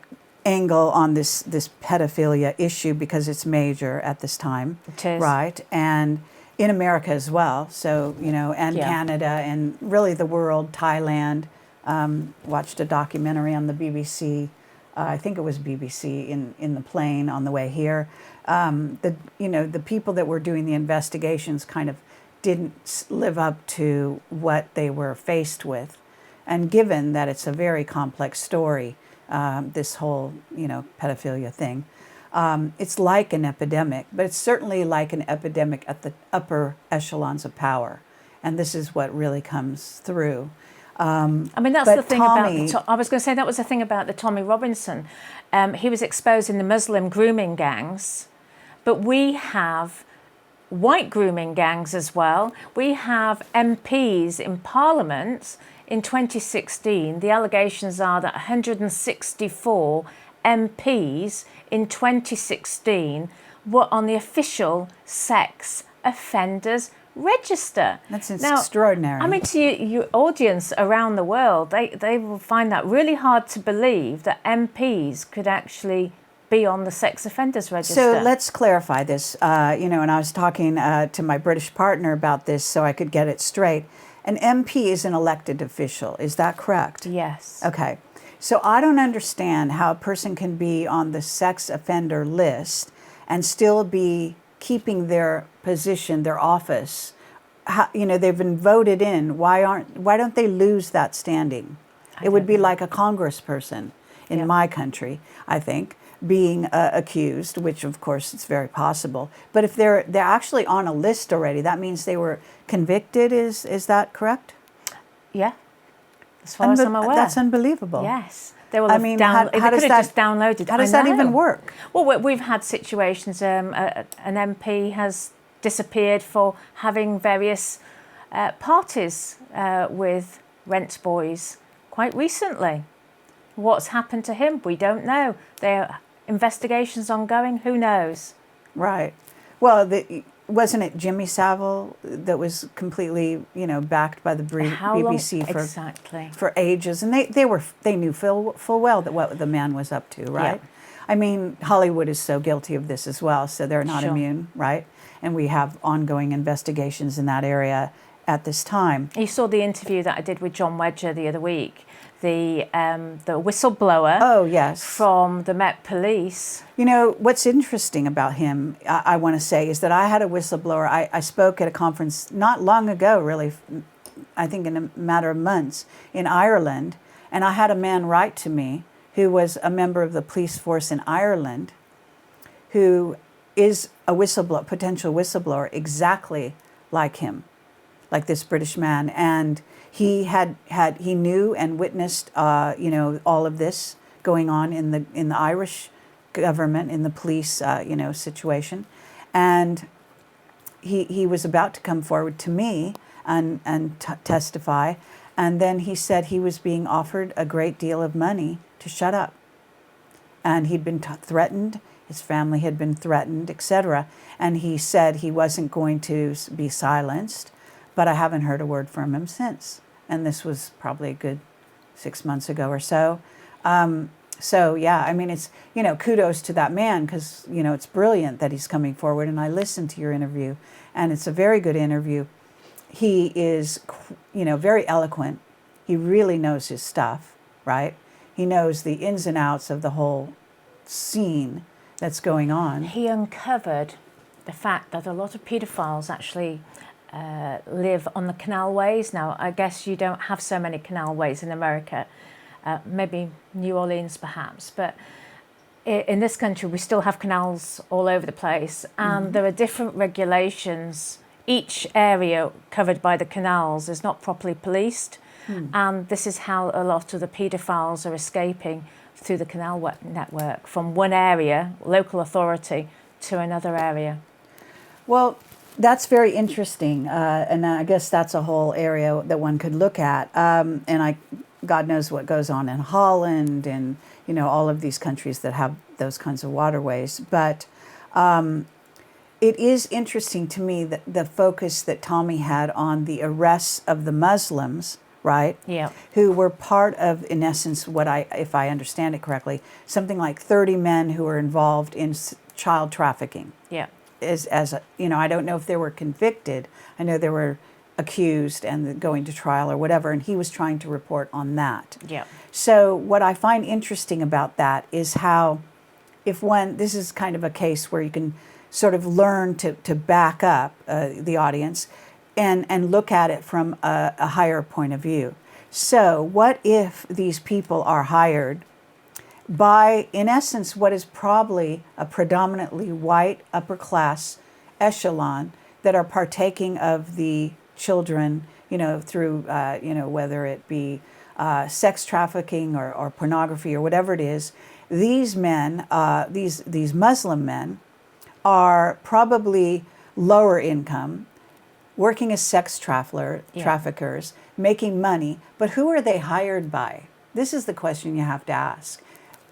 angle on this pedophilia issue because it's major at this time. It is. Right. And in America as well. So, and Canada and really the world, Thailand. Watched a documentary on the BBC. I think it was BBC in the plane on the way here. The people that were doing the investigations kind of didn't live up to what they were faced with. And given that it's a very complex story, this whole, pedophilia thing, it's like an epidemic, but it's certainly like an epidemic at the upper echelons of power. And this is what really comes through. I mean, that's the thing about. I was going to say that was the thing about the Tommy Robinson. He was exposing the Muslim grooming gangs, but we have white grooming gangs as well. We have MPs in Parliament in 2016. The allegations are that 164 MPs in 2016 were on the official sex offenders register. That's extraordinary. I mean, to your audience around the world, they will find that really hard to believe that MPs could actually be on the sex offenders register. So let's clarify this. And I was talking to my British partner about this so I could get it straight. An MP is an elected official. Is that correct? Yes. Okay. So I don't understand how a person can be on the sex offender list and still be keeping their position, their office. They've been voted in. Why don't they lose that standing? It would be like a congressperson in my country, I think, being accused, which of course it's very possible. But if they're actually on a list already, that means they were convicted. Is that correct? Yeah, as far as I'm aware. That's unbelievable. Yes. They will have just downloaded. How does that even work? Well, we've had situations. An MP has disappeared for having various parties with rent boys quite recently. What's happened to him? We don't know. There are investigations ongoing. Who knows? Right. Well, wasn't it Jimmy Savile that was completely, backed by the BBC for ages, and they knew full well that what the man was up to, right? Yeah. I mean, Hollywood is so guilty of this as well, so they're not immune, right? And we have ongoing investigations in that area at this time. You saw the interview that I did with John Wedger the other week. The whistleblower. Oh, yes. From the Met Police. What's interesting about him, I want to say, is that I had a whistleblower. I spoke at a conference not long ago, really, I think in a matter of months, in Ireland. And I had a man write to me who was a member of the police force in Ireland, who is a potential whistleblower exactly like him, like this British man. And he knew and witnessed, all of this going on in the Irish government, in the police, situation, and he was about to come forward to me and testify, and then he said he was being offered a great deal of money to shut up, and he'd been threatened. His family had been threatened, etc. And he said he wasn't going to be silenced, but I haven't heard a word from him since. And this was probably a good 6 months ago or so. I mean, it's, kudos to that man because, it's brilliant that he's coming forward. And I listened to your interview, and it's a very good interview. He is, very eloquent. He really knows his stuff, right? He knows the ins and outs of the whole scene that's going on. He uncovered the fact that a lot of paedophiles actually live on the canalways. Now, I guess you don't have so many canalways in America, maybe New Orleans perhaps, but in this country we still have canals all over the place, and there are different regulations. Each area covered by the canals is not properly policed, and this is how a lot of the paedophiles are escaping through the canal network from one area, local authority, to another area. Well, that's very interesting, and I guess that's a whole area that one could look at. God knows what goes on in Holland and all of these countries that have those kinds of waterways. But it is interesting to me that the focus that Tommy had on the arrests of the Muslims, right? Yeah. Who were part of, in essence, if I understand it correctly, something like 30 men who were involved in child trafficking. Yeah. I don't know if they were convicted. I know they were accused and going to trial or whatever, and he was trying to report on that. Yeah. So what I find interesting about that is how, this is kind of a case where you can sort of learn to back up the audience and look at it from a higher point of view. So what if these people are hired by, in essence, what is probably a predominantly white upper class echelon that are partaking of the children, through, whether it be sex trafficking or pornography or whatever it is. These men, these Muslim men, are probably lower income, working as sex traffickers, making money. But who are they hired by? This is the question you have to ask.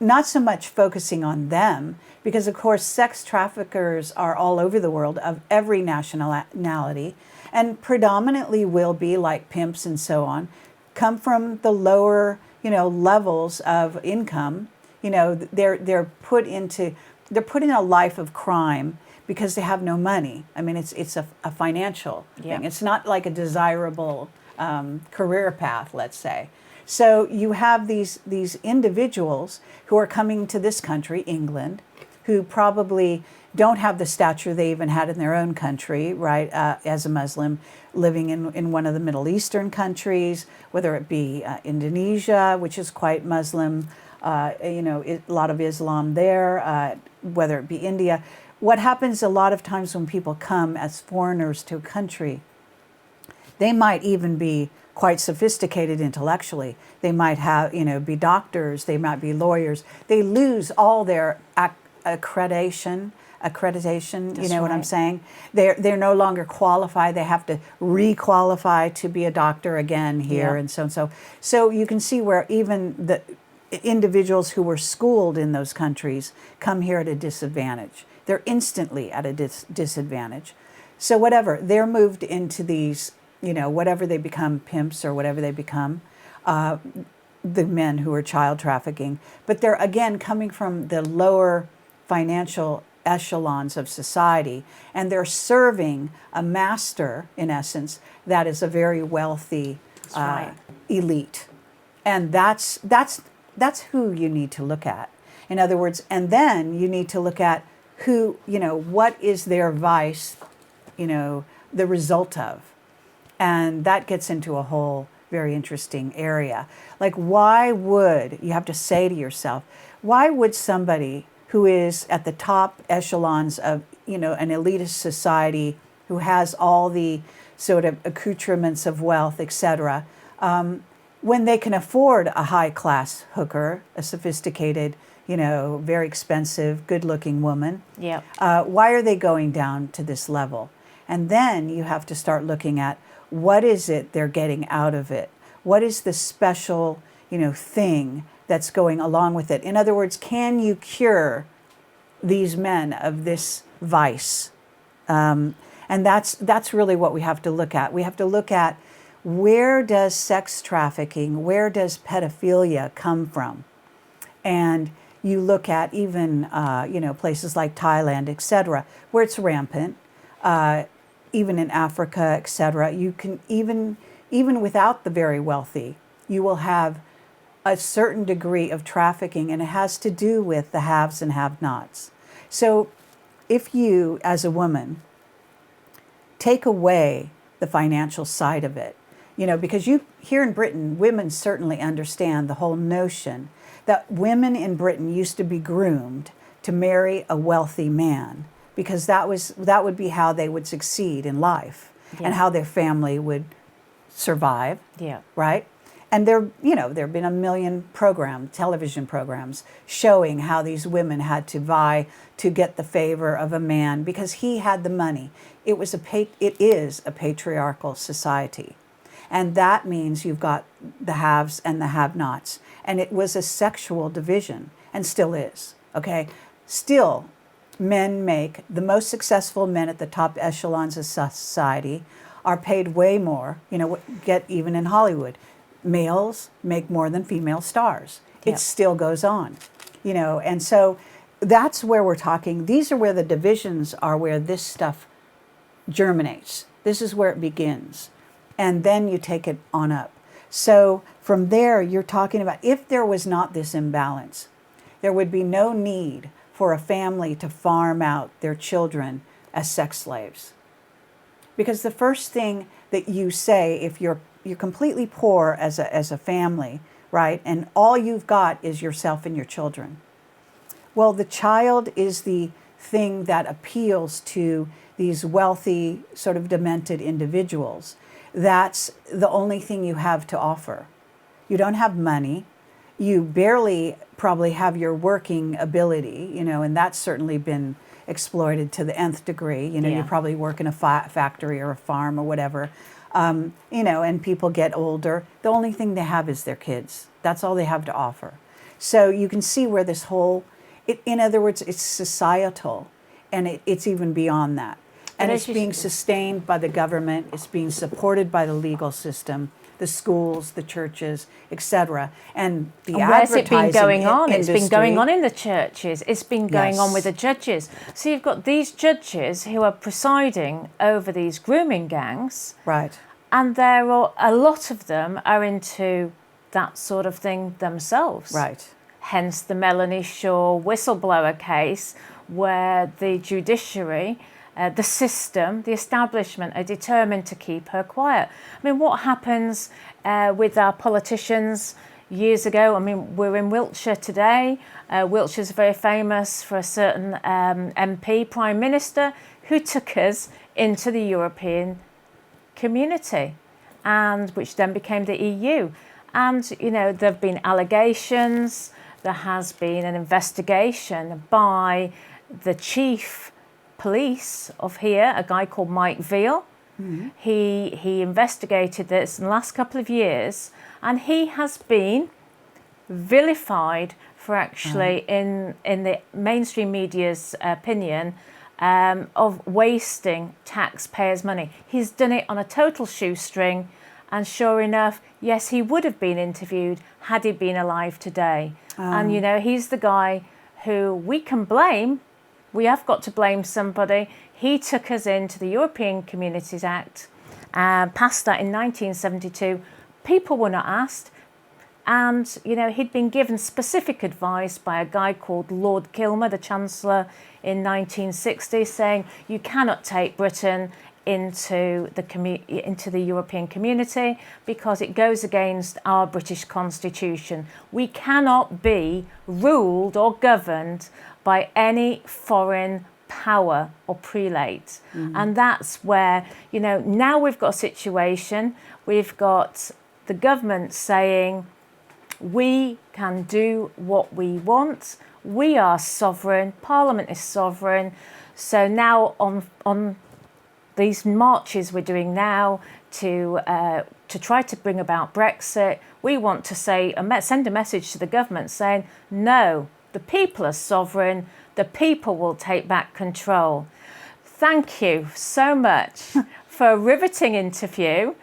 Not so much focusing on them, because of course sex traffickers are all over the world of every nationality, and predominantly will be, like pimps and so on, come from the lower, levels of income. They're put in a life of crime because they have no money. I mean, it's a financial thing. It's not like a desirable career path, let's say. So you have these individuals who are coming to this country, England, who probably don't have the stature they even had in their own country, right, as a Muslim, living in one of the Middle Eastern countries, whether it be Indonesia, which is quite Muslim, a lot of Islam there, whether it be India. What happens a lot of times when people come as foreigners to a country, they might even be quite sophisticated intellectually. They might have, be doctors, they might be lawyers. They lose all their accreditation, That's what I'm right. saying? They're no longer qualified. They have to re-qualify to be a doctor again here, and so and so. So you can see where even the individuals who were schooled in those countries come here at a disadvantage. They're instantly at a disadvantage. So whatever, they're moved into these, whatever they become, pimps or whatever they become, the men who are child trafficking. But they're, again, coming from the lower financial echelons of society, and they're serving a master, in essence, that is a very wealthy right. elite. And that's who you need to look at. In other words, and then you need to look at who, what is their vice, the result of. And that gets into a whole very interesting area. Like, why would, you have to say to yourself, why would somebody who is at the top echelons of, an elitist society, who has all the sort of accoutrements of wealth, etc., when they can afford a high-class hooker, a sophisticated, very expensive, good-looking woman, why are they going down to this level? And then you have to start looking at what is it they're getting out of it? What is the special, thing that's going along with it? In other words, can you cure these men of this vice? And that's really what we have to look at. We have to look at, where does sex trafficking, where does pedophilia come from? And you look at even, places like Thailand, etc., where it's rampant, even in Africa, etc. You can even without the very wealthy, you will have a certain degree of trafficking, and it has to do with the haves and have-nots. So if you, as a woman, take away the financial side of it. You know, because you here in Britain, women certainly understand the whole notion that women in Britain used to be groomed to marry a wealthy man, because that would be how they would succeed in life and how their family would survive. Yeah. Right? And there have been a million television programs showing how these women had to vie to get the favor of a man because he had the money. It is a patriarchal society. And that means you've got the haves and the have-nots. And it was a sexual division, and still is, okay? Still, the most successful men at the top echelons of society are paid way more, get even in Hollywood. Males make more than female stars. It still goes on, and so that's where we're talking. These are where the divisions are, where this stuff germinates. This is where it begins. And then you take it on up. So from there, you're talking about if there was not this imbalance, there would be no need for a family to farm out their children as sex slaves. Because the first thing that you say, if you're completely poor as a family, right, and all you've got is yourself and your children, well, the child is the thing that appeals to these wealthy, sort of demented individuals. That's the only thing you have to offer. You don't have money. You barely probably have your working ability, and that's certainly been exploited to the nth degree. You probably work in a factory or a farm or whatever, and people get older. The only thing they have is their kids. That's all they have to offer. So you can see where this in other words, it's societal, and it's even beyond that. And it's being sustained by the government. It's being supported by the legal system, the schools, the churches, etc. And the advertising it been going on? industry. It's been going on in the churches. It's been going on with the judges. So you've got these judges who are presiding over these grooming gangs. Right. And a lot of them are into that sort of thing themselves. Right. Hence the Melanie Shaw whistleblower case, where the judiciary, the system, the establishment are determined to keep her quiet. I mean, what happens with our politicians years ago? I mean, we're in Wiltshire today. Wiltshire's very famous for a certain MP, Prime Minister, who took us into the European community, and which then became the EU. And, there have been allegations. There has been an investigation by the chief police of here, a guy called Mike Veal. Mm-hmm. He investigated this in the last couple of years, and he has been vilified for actually, in the mainstream media's opinion, of wasting taxpayers' money. He's done it on a total shoestring, and sure enough, yes, he would have been interviewed had he been alive today. And, he's the guy who we can blame. We have got to blame somebody. He took us into the European Communities Act, passed that in 1972. People were not asked. And, he'd been given specific advice by a guy called Lord Kilmer, the Chancellor, in 1960, saying you cannot take Britain into the European community because it goes against our British Constitution. We cannot be ruled or governed by any foreign power or prelate. Mm-hmm. And that's where, now we've got a situation, we've got the government saying, we can do what we want. We are sovereign. Parliament is sovereign. So now on these marches we're doing now to try to bring about Brexit, we want to send a message to the government saying, no, the people are sovereign. The people will take back control. Thank you so much for a riveting interview.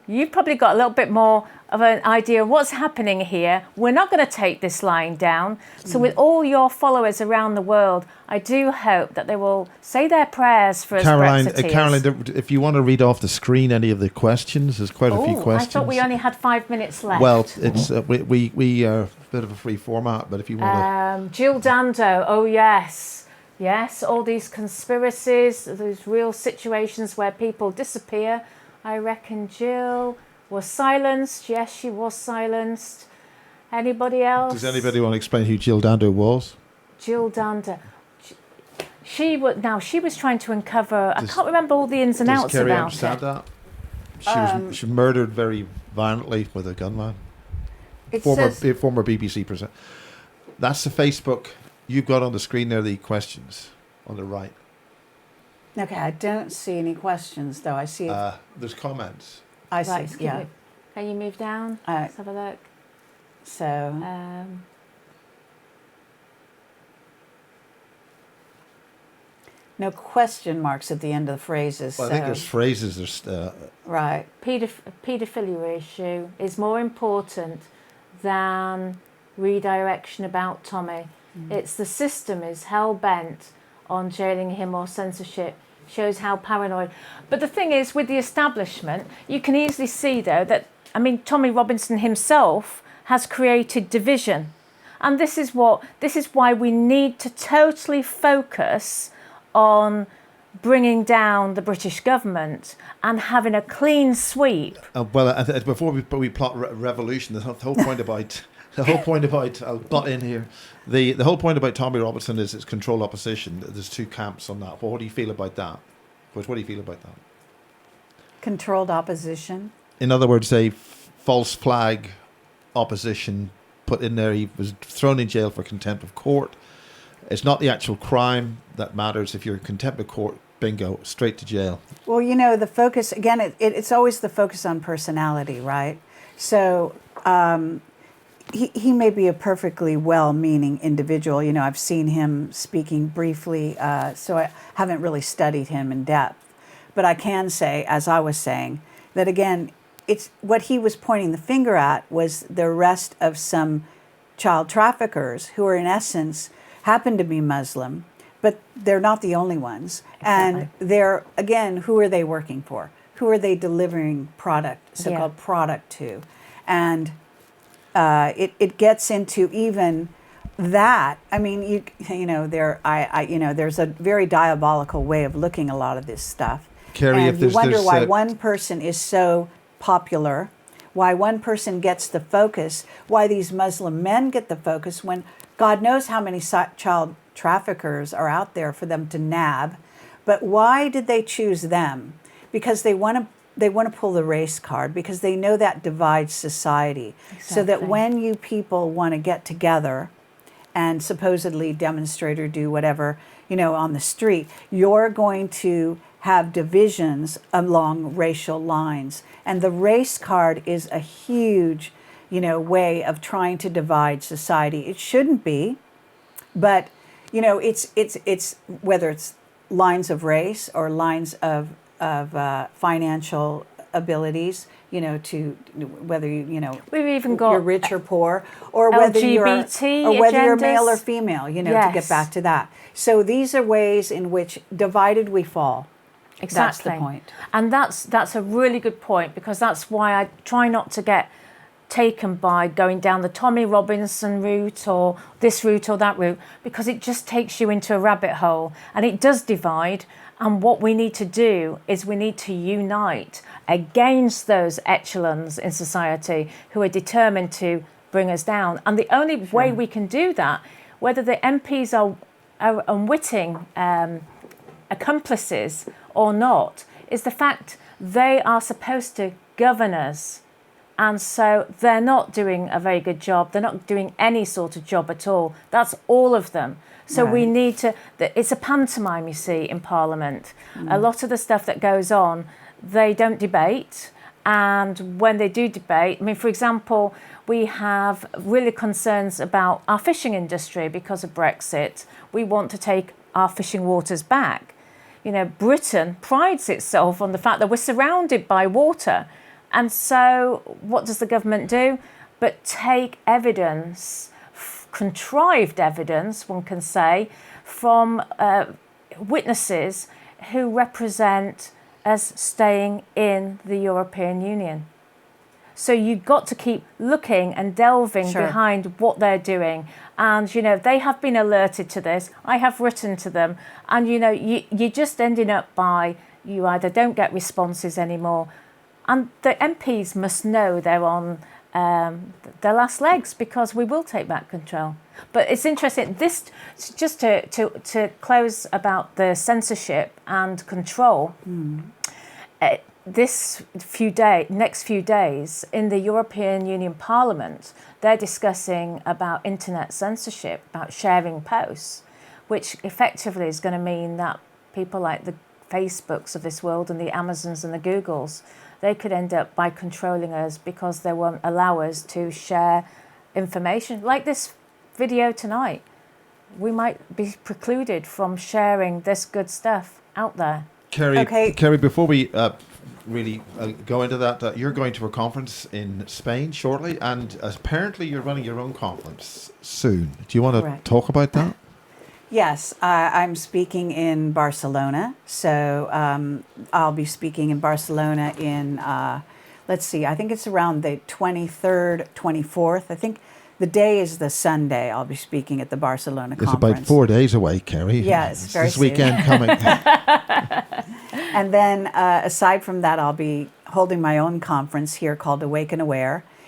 You've probably got a little bit more of an idea of what's happening here. We're not going to take this lying down. So with all your followers around the world, I do hope that they will say their prayers for us Brexiteers. Caroline, if you want to read off the screen any of the questions, there's quite a few questions. I thought we only had 5 minutes left. Well, it's we are a bit of a free format, but if you want to... Jill Dando, oh yes. Yes, all these conspiracies, those real situations where people disappear. I reckon Jill was silenced. Yes, she was silenced. Anybody else? Does anybody want to explain who Jill Dando was? Jill Dando. She was trying to uncover. I can't remember all the ins and outs Kerry about understand it. that? She was murdered very violently with a gunman. It Former says, BBC presenter. That's the Facebook. You've got on the screen there the questions on the right. okay, I don't see any questions though. I see. There's comments. I see. Right, Yeah. Can you move down? Let's have a look. So no question marks at the end of the phrases. Well, I think there's phrases. There's right. Paedophilia issue is more important than redirection about Tommy. It's the system is hell-bent on jailing him or censorship. Shows how paranoid. But the thing is, with the establishment, you can easily see, though, that, Tommy Robinson himself has created division. And this is why we need to totally focus on bringing down the British government and having a clean sweep. Before we plot revolution, the whole point about I'll butt in here. The whole point about Tommy Robinson is it's controlled opposition. There's two camps on that. Well, what do you feel about that? What do you feel about that? Controlled opposition. In other words, a false flag opposition put in there. He was thrown in jail for contempt of court. It's not the actual crime that matters. If you're in contempt of court, bingo, straight to jail. Well, the focus, again, it's always the focus on personality, right? So he may be a perfectly well-meaning individual. I've seen him speaking briefly, so I haven't really studied him in depth. But I can say, as I was saying, that again, it's what he was pointing the finger at was the arrest of some child traffickers who are in essence happen to be Muslim, but they're not the only ones. Exactly. And they're, again, who are they working for? Who are they delivering so-called product to? And it gets into even that. There's a very diabolical way of looking at a lot of this stuff. Kerry, and you wonder why one person is so popular, why one person gets the focus, why these Muslim men get the focus when God knows how many child traffickers are out there for them to nab. But why did they choose them? Because they want to pull the race card, because they know that divides society. Exactly. So that when you people want to get together and supposedly demonstrate or do whatever, on the street, you're going to have divisions along racial lines. And the race card is a huge, way of trying to divide society. It shouldn't be, but, it's whether it's lines of race or lines of financial abilities, to whether we've even got you're rich or poor, or whether you're male or female, yes. To get back to that. So these are ways in which divided we fall. Exactly. That's the point. And that's a really good point, because that's why I try not to get taken by going down the Tommy Robinson route or this route or that route, because it just takes you into a rabbit hole and it does divide. And what we need to do is we need to unite against those echelons in society who are determined to bring us down. And the only way we can do that, whether the MPs are unwitting accomplices or not, is the fact they are supposed to govern us. And so they're not doing a very good job. They're not doing any sort of job at all. That's all of them. So we need to, it's a pantomime, you see, in Parliament. A lot of the stuff that goes on, they don't debate. And when they do debate, for example, we have really concerns about our fishing industry because of Brexit. We want to take our fishing waters back. Britain prides itself on the fact that we're surrounded by water. And so what does the government do? But take evidence, contrived evidence, one can say, from witnesses who represent us staying in the European Union. So you've got to keep looking and delving Sure. behind what they're doing. And, they have been alerted to this. I have written to them. And, you're just ending up by, you either don't get responses anymore. And the MPs must know they're on their last legs, because we will take back control. But it's interesting, this, just to close about the censorship and control, next few days in the European Union Parliament, they're discussing about internet censorship, about sharing posts, which effectively is going to mean that people like the Facebooks of this world and the Amazons and the Googles, they could end up by controlling us because they won't allow us to share information. Like this video tonight, we might be precluded from sharing this good stuff out there. Kerry, before we really go into that, you're going to a conference in Spain shortly, and apparently you're running your own conference soon. Do you want to talk about that? Yes, I'm speaking in Barcelona. So I'll be speaking in Barcelona in, let's see, I think it's around the 23rd, 24th. I think the day is the Sunday. I'll be speaking at the Barcelona conference. It's about 4 days away, Kerry. Yes, very this soon. weekend coming. And then aside from that, I'll be holding my own conference here called Awaken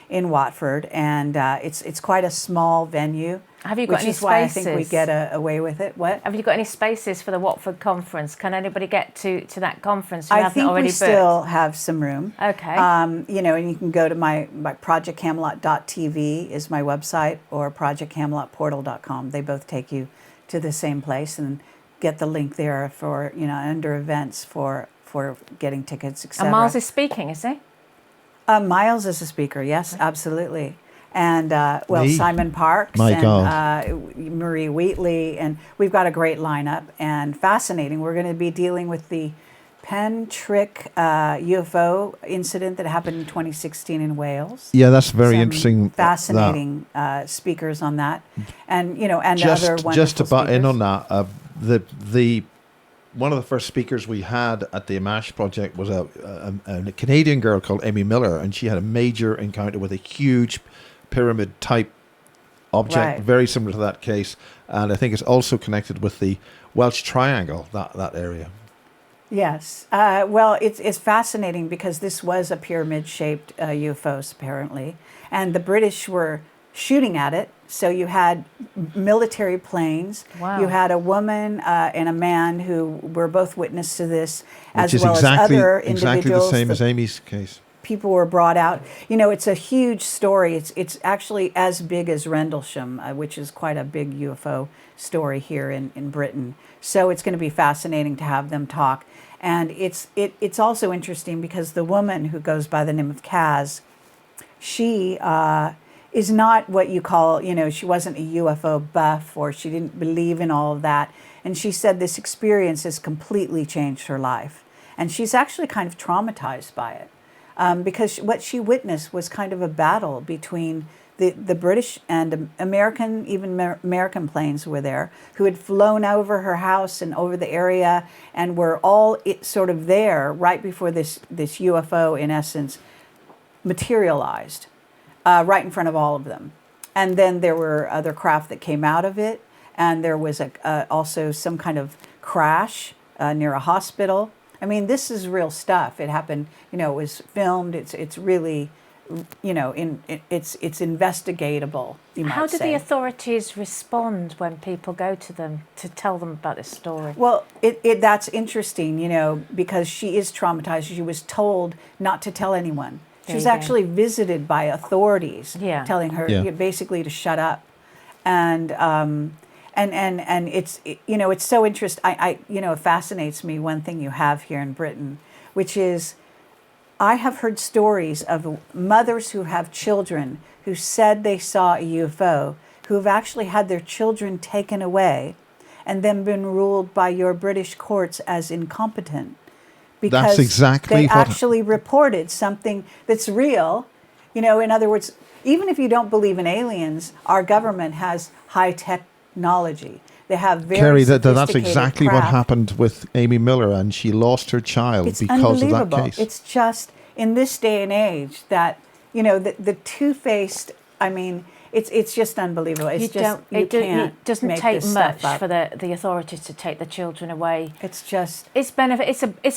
in Watford. And it's quite a small venue. Have you got any Which is why I spaces? think we get away with it. What? Have you got any spaces for the Watford conference? Can anybody get to that conference? I think we still have some room. Okay. And you can go to my projectcamelot.tv is my website, or projectcamelotportal.com. They both take you to the same place, and get the link there for, under events for getting tickets, etc. And Miles is speaking, is he? Miles is a speaker, yes, absolutely. And, Simon Parks Marie Wheatley, and we've got a great lineup and fascinating. We're going to be dealing with the Pentrick UFO incident that happened in 2016 in Wales. Yeah, that's very interesting. Fascinating speakers on that, and and other wonderful just to butt in speakers. on that, the one of the first speakers we had at the Amash project was a Canadian girl called Amy Miller, and she had a major encounter with a huge pyramid type object, very similar to that case, and I think it's also connected with the Welsh Triangle, that area. Yes. It's fascinating because this was a pyramid-shaped UFO, apparently, and the British were shooting at it. So you had military planes. Wow. You had a woman and a man who were both witness to this, Which as well as other individuals. Exactly the same as Amy's case. People were brought out. It's a huge story. It's actually as big as Rendlesham, which is quite a big UFO story here in Britain. So it's going to be fascinating to have them talk. And it's also interesting because the woman who goes by the name of Kaz, she is not what you call, she wasn't a UFO buff, or she didn't believe in all of that. And she said this experience has completely changed her life. And she's actually kind of traumatized by it. Because what she witnessed was kind of a battle between the British and American planes were there, who had flown over her house and over the area, and were all sort of there right before this UFO, in essence, materialized right in front of all of them. And then there were other craft that came out of it, and there was also some kind of crash near a hospital. I mean, this is real stuff. It happened, it was filmed. It's really, it's investigatable, you might say. How do the authorities respond when people go to them to tell them about this story? Well, that's interesting, because she is traumatized. She was told not to tell anyone. She was actually visited by authorities, telling her basically to shut up. And it's it's so interesting. It fascinates me, one thing you have here in Britain, which is I have heard stories of mothers who have children who said they saw a UFO, who have actually had their children taken away and then been ruled by your British courts as incompetent because they actually reported something that's real. In other words, even if you don't believe in aliens, our government has high technology. They have very Kerry, sophisticated that's exactly craft. what happened with Amy Miller, and she lost her child It's because of that unbelievable. case. It's just in this day and age that the two-faced, I mean, it's just unbelievable. It's It doesn't make take this stuff much up. for the authorities to take the children away. It's just, It's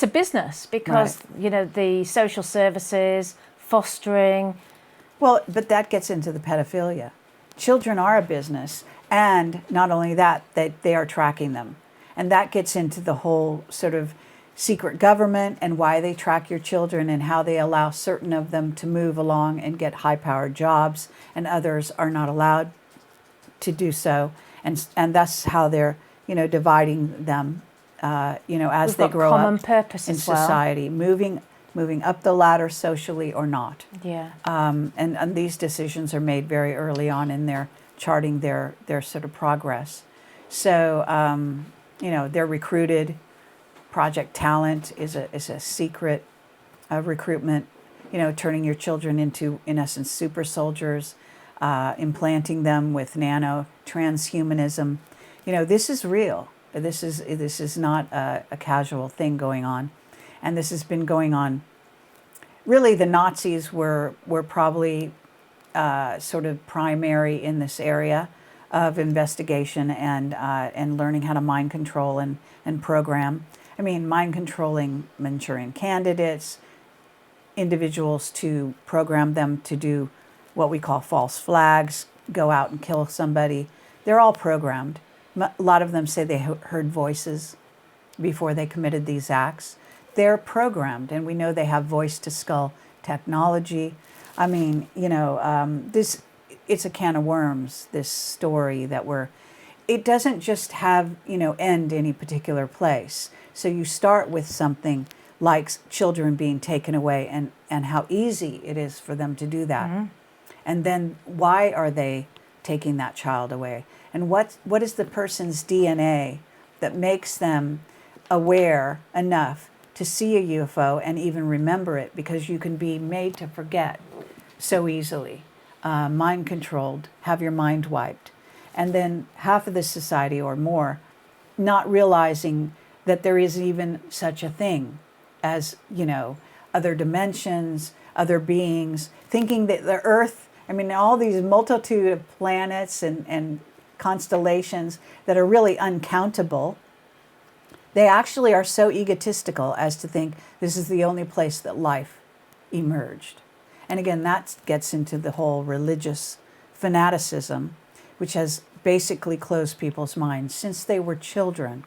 a business because the social services, fostering. well, but that gets into the pedophilia. Children are a business, and not only that, they are tracking them. And that gets into the whole sort of secret government and why they track your children and how they allow certain of them to move along and get high-powered jobs and others are not allowed to do so. And that's how they're, dividing them, as We've they got grow common up purpose in as well. society, moving up the ladder socially or not. Yeah. And these decisions are made very early on in their charting their sort of progress. So, they're recruited. Project Talent is a secret recruitment, turning your children into, in essence, super soldiers, implanting them with nano transhumanism. This is real. This is not a casual thing going on. And this has been going on. Really, the Nazis were probably sort of primary in this area of investigation and learning how to mind control and program. I mean, mind controlling Manchurian candidates, individuals to program them to do what we call false flags, go out and kill somebody. They're all programmed. A lot of them say they heard voices before they committed these acts. They're programmed, and we know they have voice-to-skull technology. I mean, it's a can of worms, this story it doesn't just have, end any particular place. So you start with something like children being taken away and how easy it is for them to do that. Mm-hmm. And then why are they taking that child away? And what is the person's DNA that makes them aware enough to see a UFO and even remember it? Because you can be made to forget so easily, mind controlled, have your mind wiped. And then half of the society or more not realizing that there is even such a thing as, other dimensions, other beings, thinking that the Earth, all these multitude of planets and constellations that are really uncountable, they actually are so egotistical as to think this is the only place that life emerged. And again, that gets into the whole religious fanaticism, which has basically closed people's minds since they were children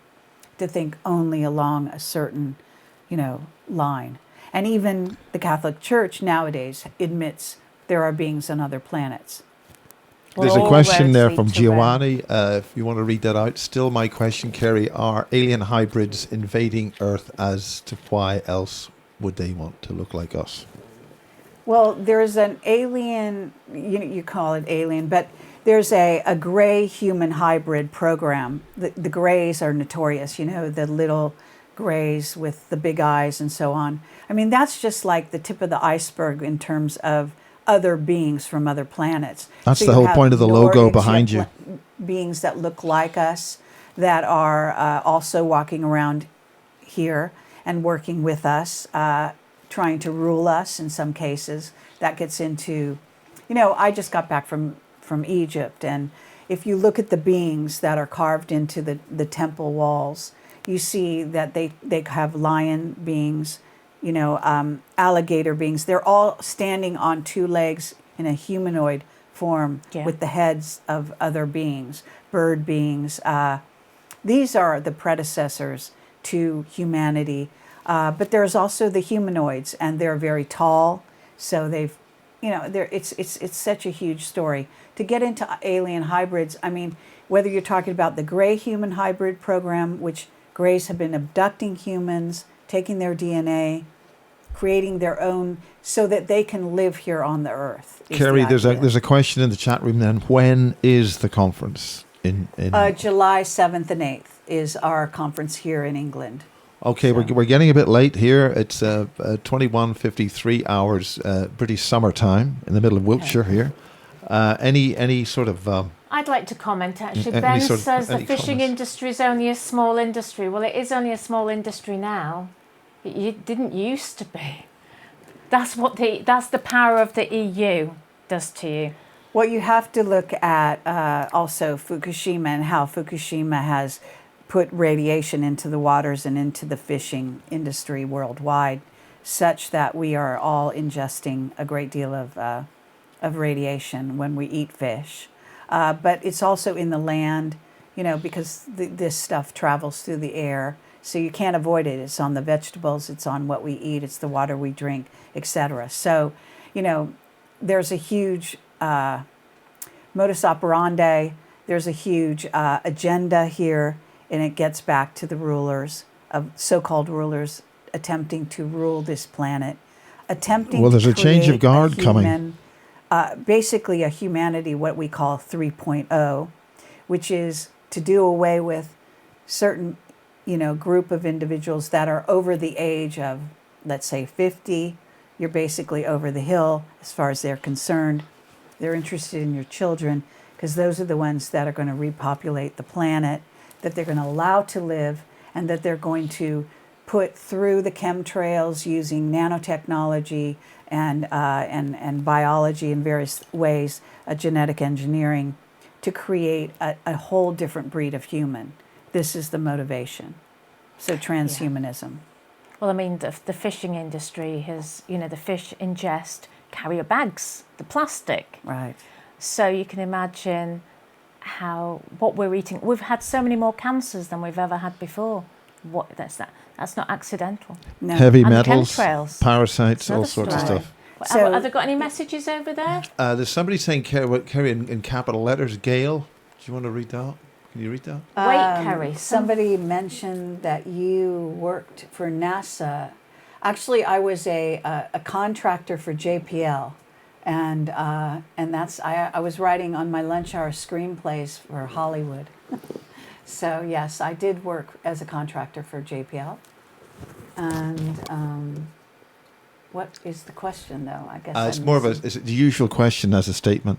to think only along a certain, line. And even the Catholic Church nowadays admits there are beings on other planets. There's a question there from Giovanni. If you want to read that out. Still my question, Kerry, are alien hybrids invading Earth as to why else would they want to look like us? Well, there's an alien, you call it alien, but there's a gray human hybrid program. The grays are notorious, the little grays with the big eyes and so on. That's just like the tip of the iceberg in terms of other beings from other planets. That's the whole point of the logo behind you. Beings that look like us, that are also walking around here and working with us, trying to rule us in some cases. That gets into, I just got back from Egypt, and if you look at the beings that are carved into the temple walls, you see that they have lion beings, alligator beings. They're all standing on two legs in a humanoid form with the heads of other beings, bird beings. These are the predecessors to humanity. But there's also the humanoids, and they're very tall. So they've, it's such a huge story. To get into alien hybrids, whether you're talking about the gray human hybrid program, which grays have been abducting humans, taking their DNA, creating their own so that they can live here on the Earth. Kerry, there's a question in the chat room then. When is the conference? In July 7th and 8th is our conference here in England. Okay, so we're getting a bit late here. It's 21:53 hours, British summertime in the middle of Wiltshire here. Any sort of... I'd like to comment, actually. Ben says the fishing industry is only a small industry. Well, it is only a small industry now. It didn't used to be. that's the power of the EU does to you. Well, you have to look at also Fukushima and how Fukushima has put radiation into the waters and into the fishing industry worldwide, such that we are all ingesting a great deal of radiation when we eat fish. But it's also in the land, because this stuff travels through the air, so you can't avoid it. It's on the vegetables, it's on what we eat, it's the water we drink, etc. So, there's a huge modus operandi, there's a huge agenda here, and it gets back to the rulers, of so-called rulers, attempting to rule this planet, Well, there's a change of guard coming. Basically a humanity, what we call 3.0, which is to do away with certain, group of individuals that are over the age of, let's say, 50. You're basically over the hill as far as they're concerned. They're interested in your children because those are the ones that are going to repopulate the planet, that they're going to allow to live, and that they're going to put through the chemtrails using nanotechnology and biology in various ways, genetic engineering, to create a whole different breed of human. This is the motivation. So transhumanism. Well, I mean, the fishing industry has, the fish ingest carrier bags, the plastic. Right. So you can imagine what we're eating. We've had so many more cancers than we've ever had before. That's not accidental. No. Heavy And metals, chemtrails. parasites, all Another sorts of story. stuff. So- Have they got any messages over there? There's somebody saying, Kerry, in capital letters, Gail. Do you want to read that? Can you read that? Wait, Kerry. Somebody mentioned that you worked for NASA. Actually, I was a contractor for JPL, and I was writing on my lunch hour screenplays for Hollywood. So yes, I did work as a contractor for JPL. And what is the question, though? I guess It's more of it's the usual question as a statement.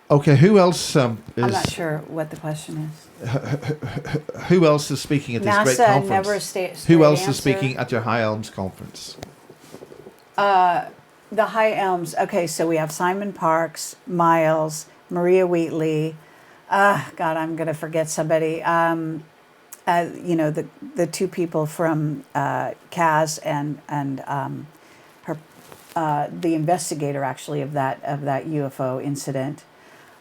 Okay, who else is? I'm not sure what the question is. Who else is speaking at this great NASA conference? never Who else answer. is speaking at your High Elms conference? The High Elms. Okay, so we have Simon Parks, Miles, Maria Wheatley. God, I'm going to forget somebody. The two people from Kaz and her, the investigator actually of that UFO incident.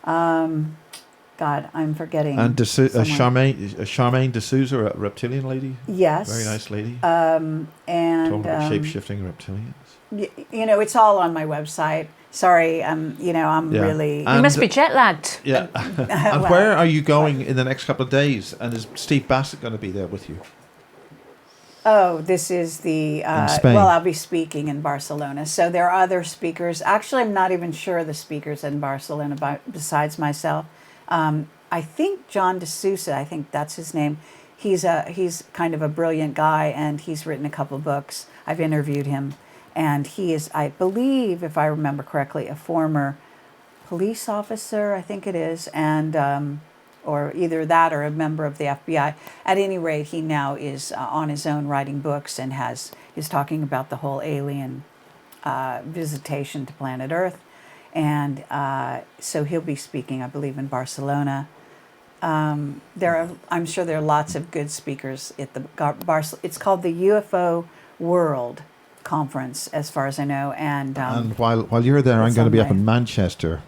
God, I'm forgetting. And someone. Charmaine Desousa, a reptilian lady. Yes. Very nice lady. And Talking about shape-shifting reptilians. it's all on my website. Sorry, I'm really. You must be jet lagged. Yeah. And where are you going in the next couple of days? And is Steve Bassett going to be there with you? Oh, this is the, In Spain. I'll be speaking in Barcelona. So there are other speakers. Actually, I'm not even sure the speakers in Barcelona besides myself. I think John Desousa, I think that's his name. He's kind of a brilliant guy, and he's written a couple books. I've interviewed him. And he is, I believe, if I remember correctly, a former police officer, I think it is, and or either that or a member of the FBI. At any rate, he now is on his own writing books and is talking about the whole alien visitation to planet Earth. And so he'll be speaking, I believe, in Barcelona. I'm sure there are lots of good speakers at the it's called the UFO World Conference, as far as I know. And while you're there, I'm going to be up Sunday. in Manchester,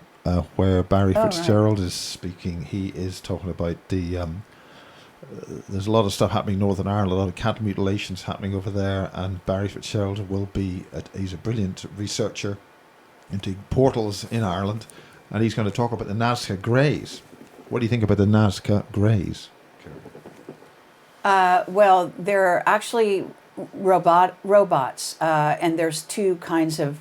where Barry Oh, Fitzgerald is speaking. He is talking about there's a lot of stuff happening in Northern Ireland, a lot of cat mutilations happening over there, and Barry Fitzgerald will be. He's a brilliant researcher into portals in Ireland, and he's going to talk about the Nazca Greys. What do you think about the Nazca Greys? Well, they're actually robots, and there's two kinds of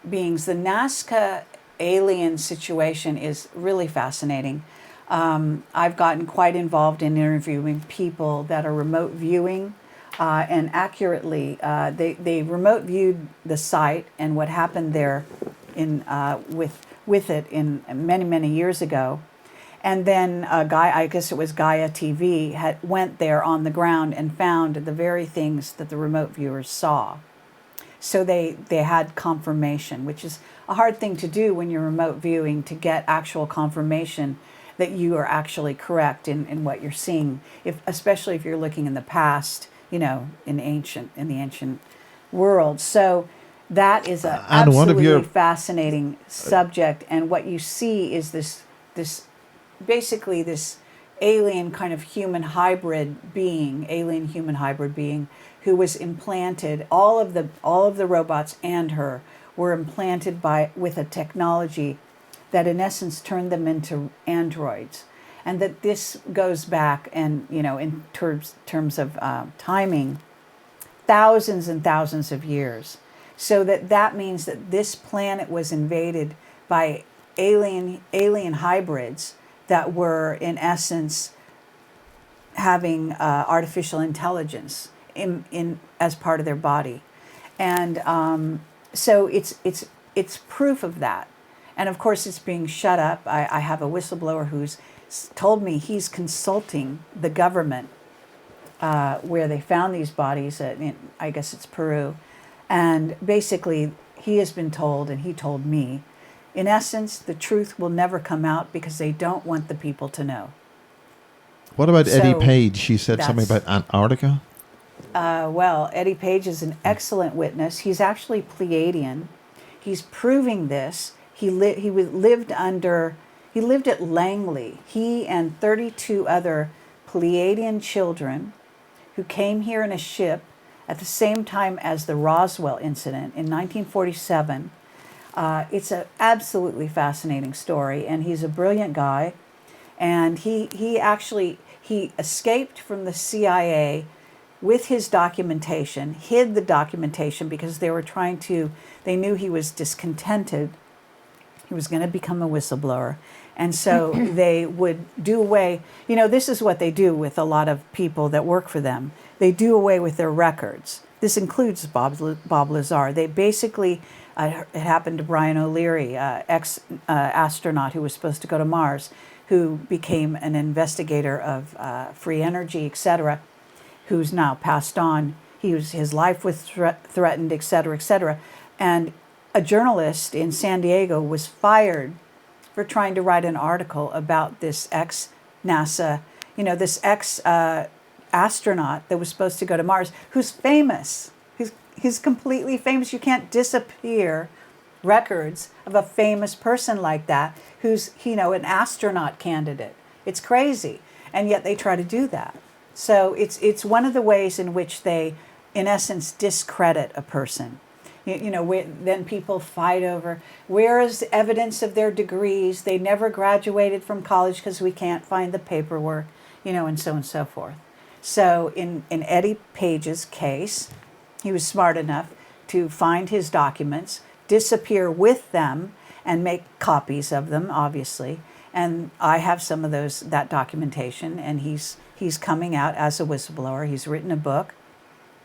beings. The Nazca alien situation is really fascinating. I've gotten quite involved in interviewing people that are remote viewing, and accurately, they remote viewed the site and what happened there with it in many years ago. And then a guy, I guess it was Gaia TV, went there on the ground and found the very things that the remote viewers saw. So they had confirmation, which is a hard thing to do when you're remote viewing, to get actual confirmation that you are actually correct in what you're seeing, especially if you're looking in the past, in the ancient world. So that is an And one of absolutely your fascinating subject. And what you see is this basically this alien human hybrid being who was implanted. All of the robots and her were implanted with a technology that in essence turned them into androids, and that this goes back, and in terms of timing, thousands and thousands of years. So that means that this planet was invaded by alien hybrids that were in essence having artificial intelligence in as part of their body, and so it's proof of that. And of course, it's being shut up. I have a whistleblower who's told me he's consulting the government where they found these bodies. I guess it's Peru. And basically, he has been told, and he told me, in essence, the truth will never come out because they don't want the people to know. What about Eddie So Page? She said something about Antarctica. Well, Eddie Page is an excellent witness. He's actually Pleiadian. He's proving this. He lived at Langley. He and 32 other Pleiadian children who came here in a ship at the same time as the Roswell incident in 1947. It's an absolutely fascinating story, and he's a brilliant guy. And he escaped from the CIA with his documentation, hid the documentation because they knew he was discontented. He was going to become a whistleblower. And so they would do away, this is what they do with a lot of people that work for them. They do away with their records. This includes Bob Lazar. They basically, it happened to Brian O'Leary, ex-astronaut who was supposed to go to Mars, who became an investigator of free energy, etc., who's now passed on. His life was threatened, etc., And a journalist in San Diego was fired for trying to write an article about this ex-NASA, this ex-astronaut that was supposed to go to Mars, who's famous. He's completely famous. You can't disappear records of a famous person like that who's, an astronaut candidate. It's crazy. And yet they try to do that. So it's one of the ways in which they, in essence, discredit a person. Then people fight over, where is the evidence of their degrees? They never graduated from college because we can't find the paperwork, and so on and so forth. So in Eddie Page's case, he was smart enough to find his documents, disappear with them, and make copies of them, obviously. And I have some of that documentation, and he's coming out as a whistleblower. He's written a book,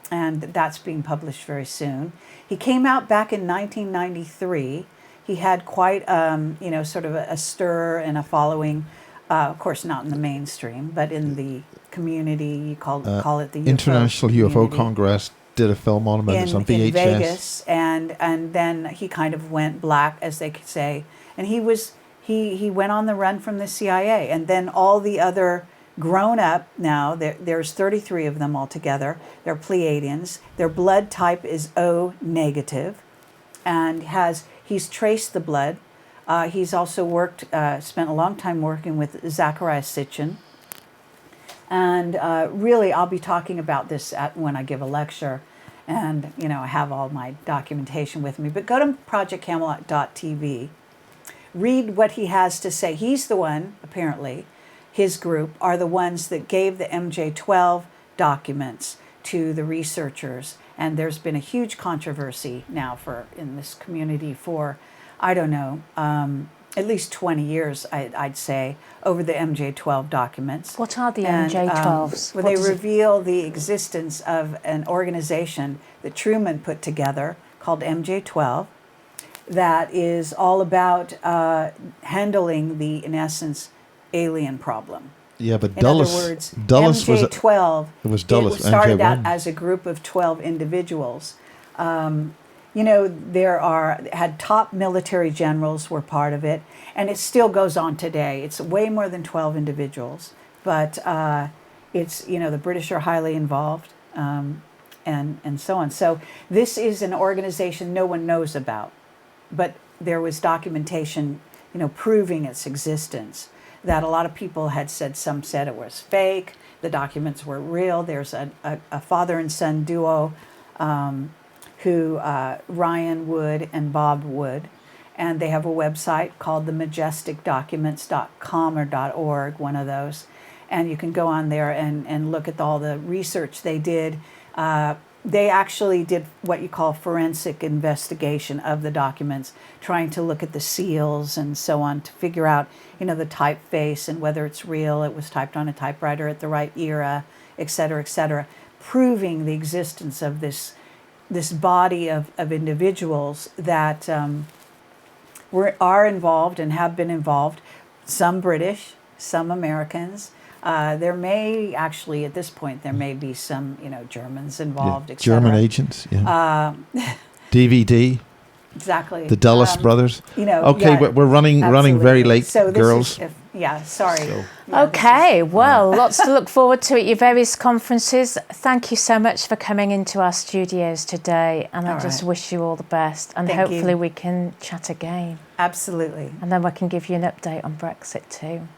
and that's being published very soon. He came out back in 1993. He had quite, sort of a stir and a following. Of course, not in the mainstream, but in the community. You call it the International UFO community. Congress did a film on him, and it's on VHS. In Vegas, and then he kind of went black, as they could say, and he went on the run from the CIA, and then all the other grown up now, there's 33 of them altogether. They're Pleiadians. Their blood type is O negative, and he's traced the blood. He's also spent a long time working with Zecharia Sitchin. And really, I'll be talking about this when I give a lecture. And, I have all my documentation with me. But go to projectcamelot.tv. Read what he has to say. He's the one, apparently, his group are the ones that gave the MJ-12 documents to the researchers. And there's been a huge controversy now in this community for, I don't know, at least 20 years, I'd say, over the MJ-12 documents. What are the MJ-12s? They reveal the existence of an organization that Truman put together called MJ-12 that is all about handling the, in essence, alien problem. Yeah, but In other words, MJ-12 it was Dulles. It started MJ1. out as a group of 12 individuals there had top military generals were part of it, and it still goes on today. It's way more than 12 individuals, but it's, the British are highly involved, and so on. So this is an organization no one knows about, but there was documentation, proving its existence, that a lot of people had said, some said it was fake, the documents were real. There's a father and son duo, who Ryan Wood and Bob Wood, and they have a website called themajesticdocuments.com or .org, one of those, and you can go on there and look at all the research they did. They actually did what you call forensic investigation of the documents, trying to look at the seals and so on to figure out, the typeface and whether it's real, it was typed on a typewriter at the right era, et cetera, proving the existence of this body of individuals that are involved and have been involved, some British, some Americans. There may actually, at this point, there may be some, Germans involved, Yeah. et cetera. German agents, yeah. DVD, Exactly. the Dulles brothers. Okay, yeah, we're running very late, so this girls. Sorry. So- Yeah, Okay, well, lots to look forward to at your various conferences. Thank you so much for coming into our studios today, and I All just right. wish you all the best, and Thank hopefully you. we can chat again, Absolutely. and then we can give you an update on Brexit too.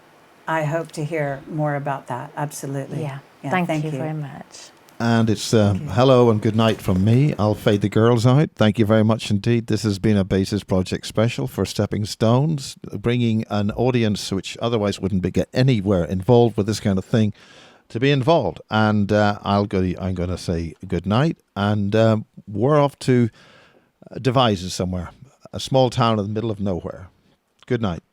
I hope to hear more about that. Absolutely. Yeah, Yeah, thank you very much. And it's hello and good night from me. I'll fade the girls out. Thank you very much indeed. This has been a Basis Project special for Stepping Stones, bringing an audience which otherwise wouldn't get anywhere involved with this kind of thing to be involved. And I'm going to say good night. And we're off to Devizes somewhere, a small town in the middle of nowhere. Good night.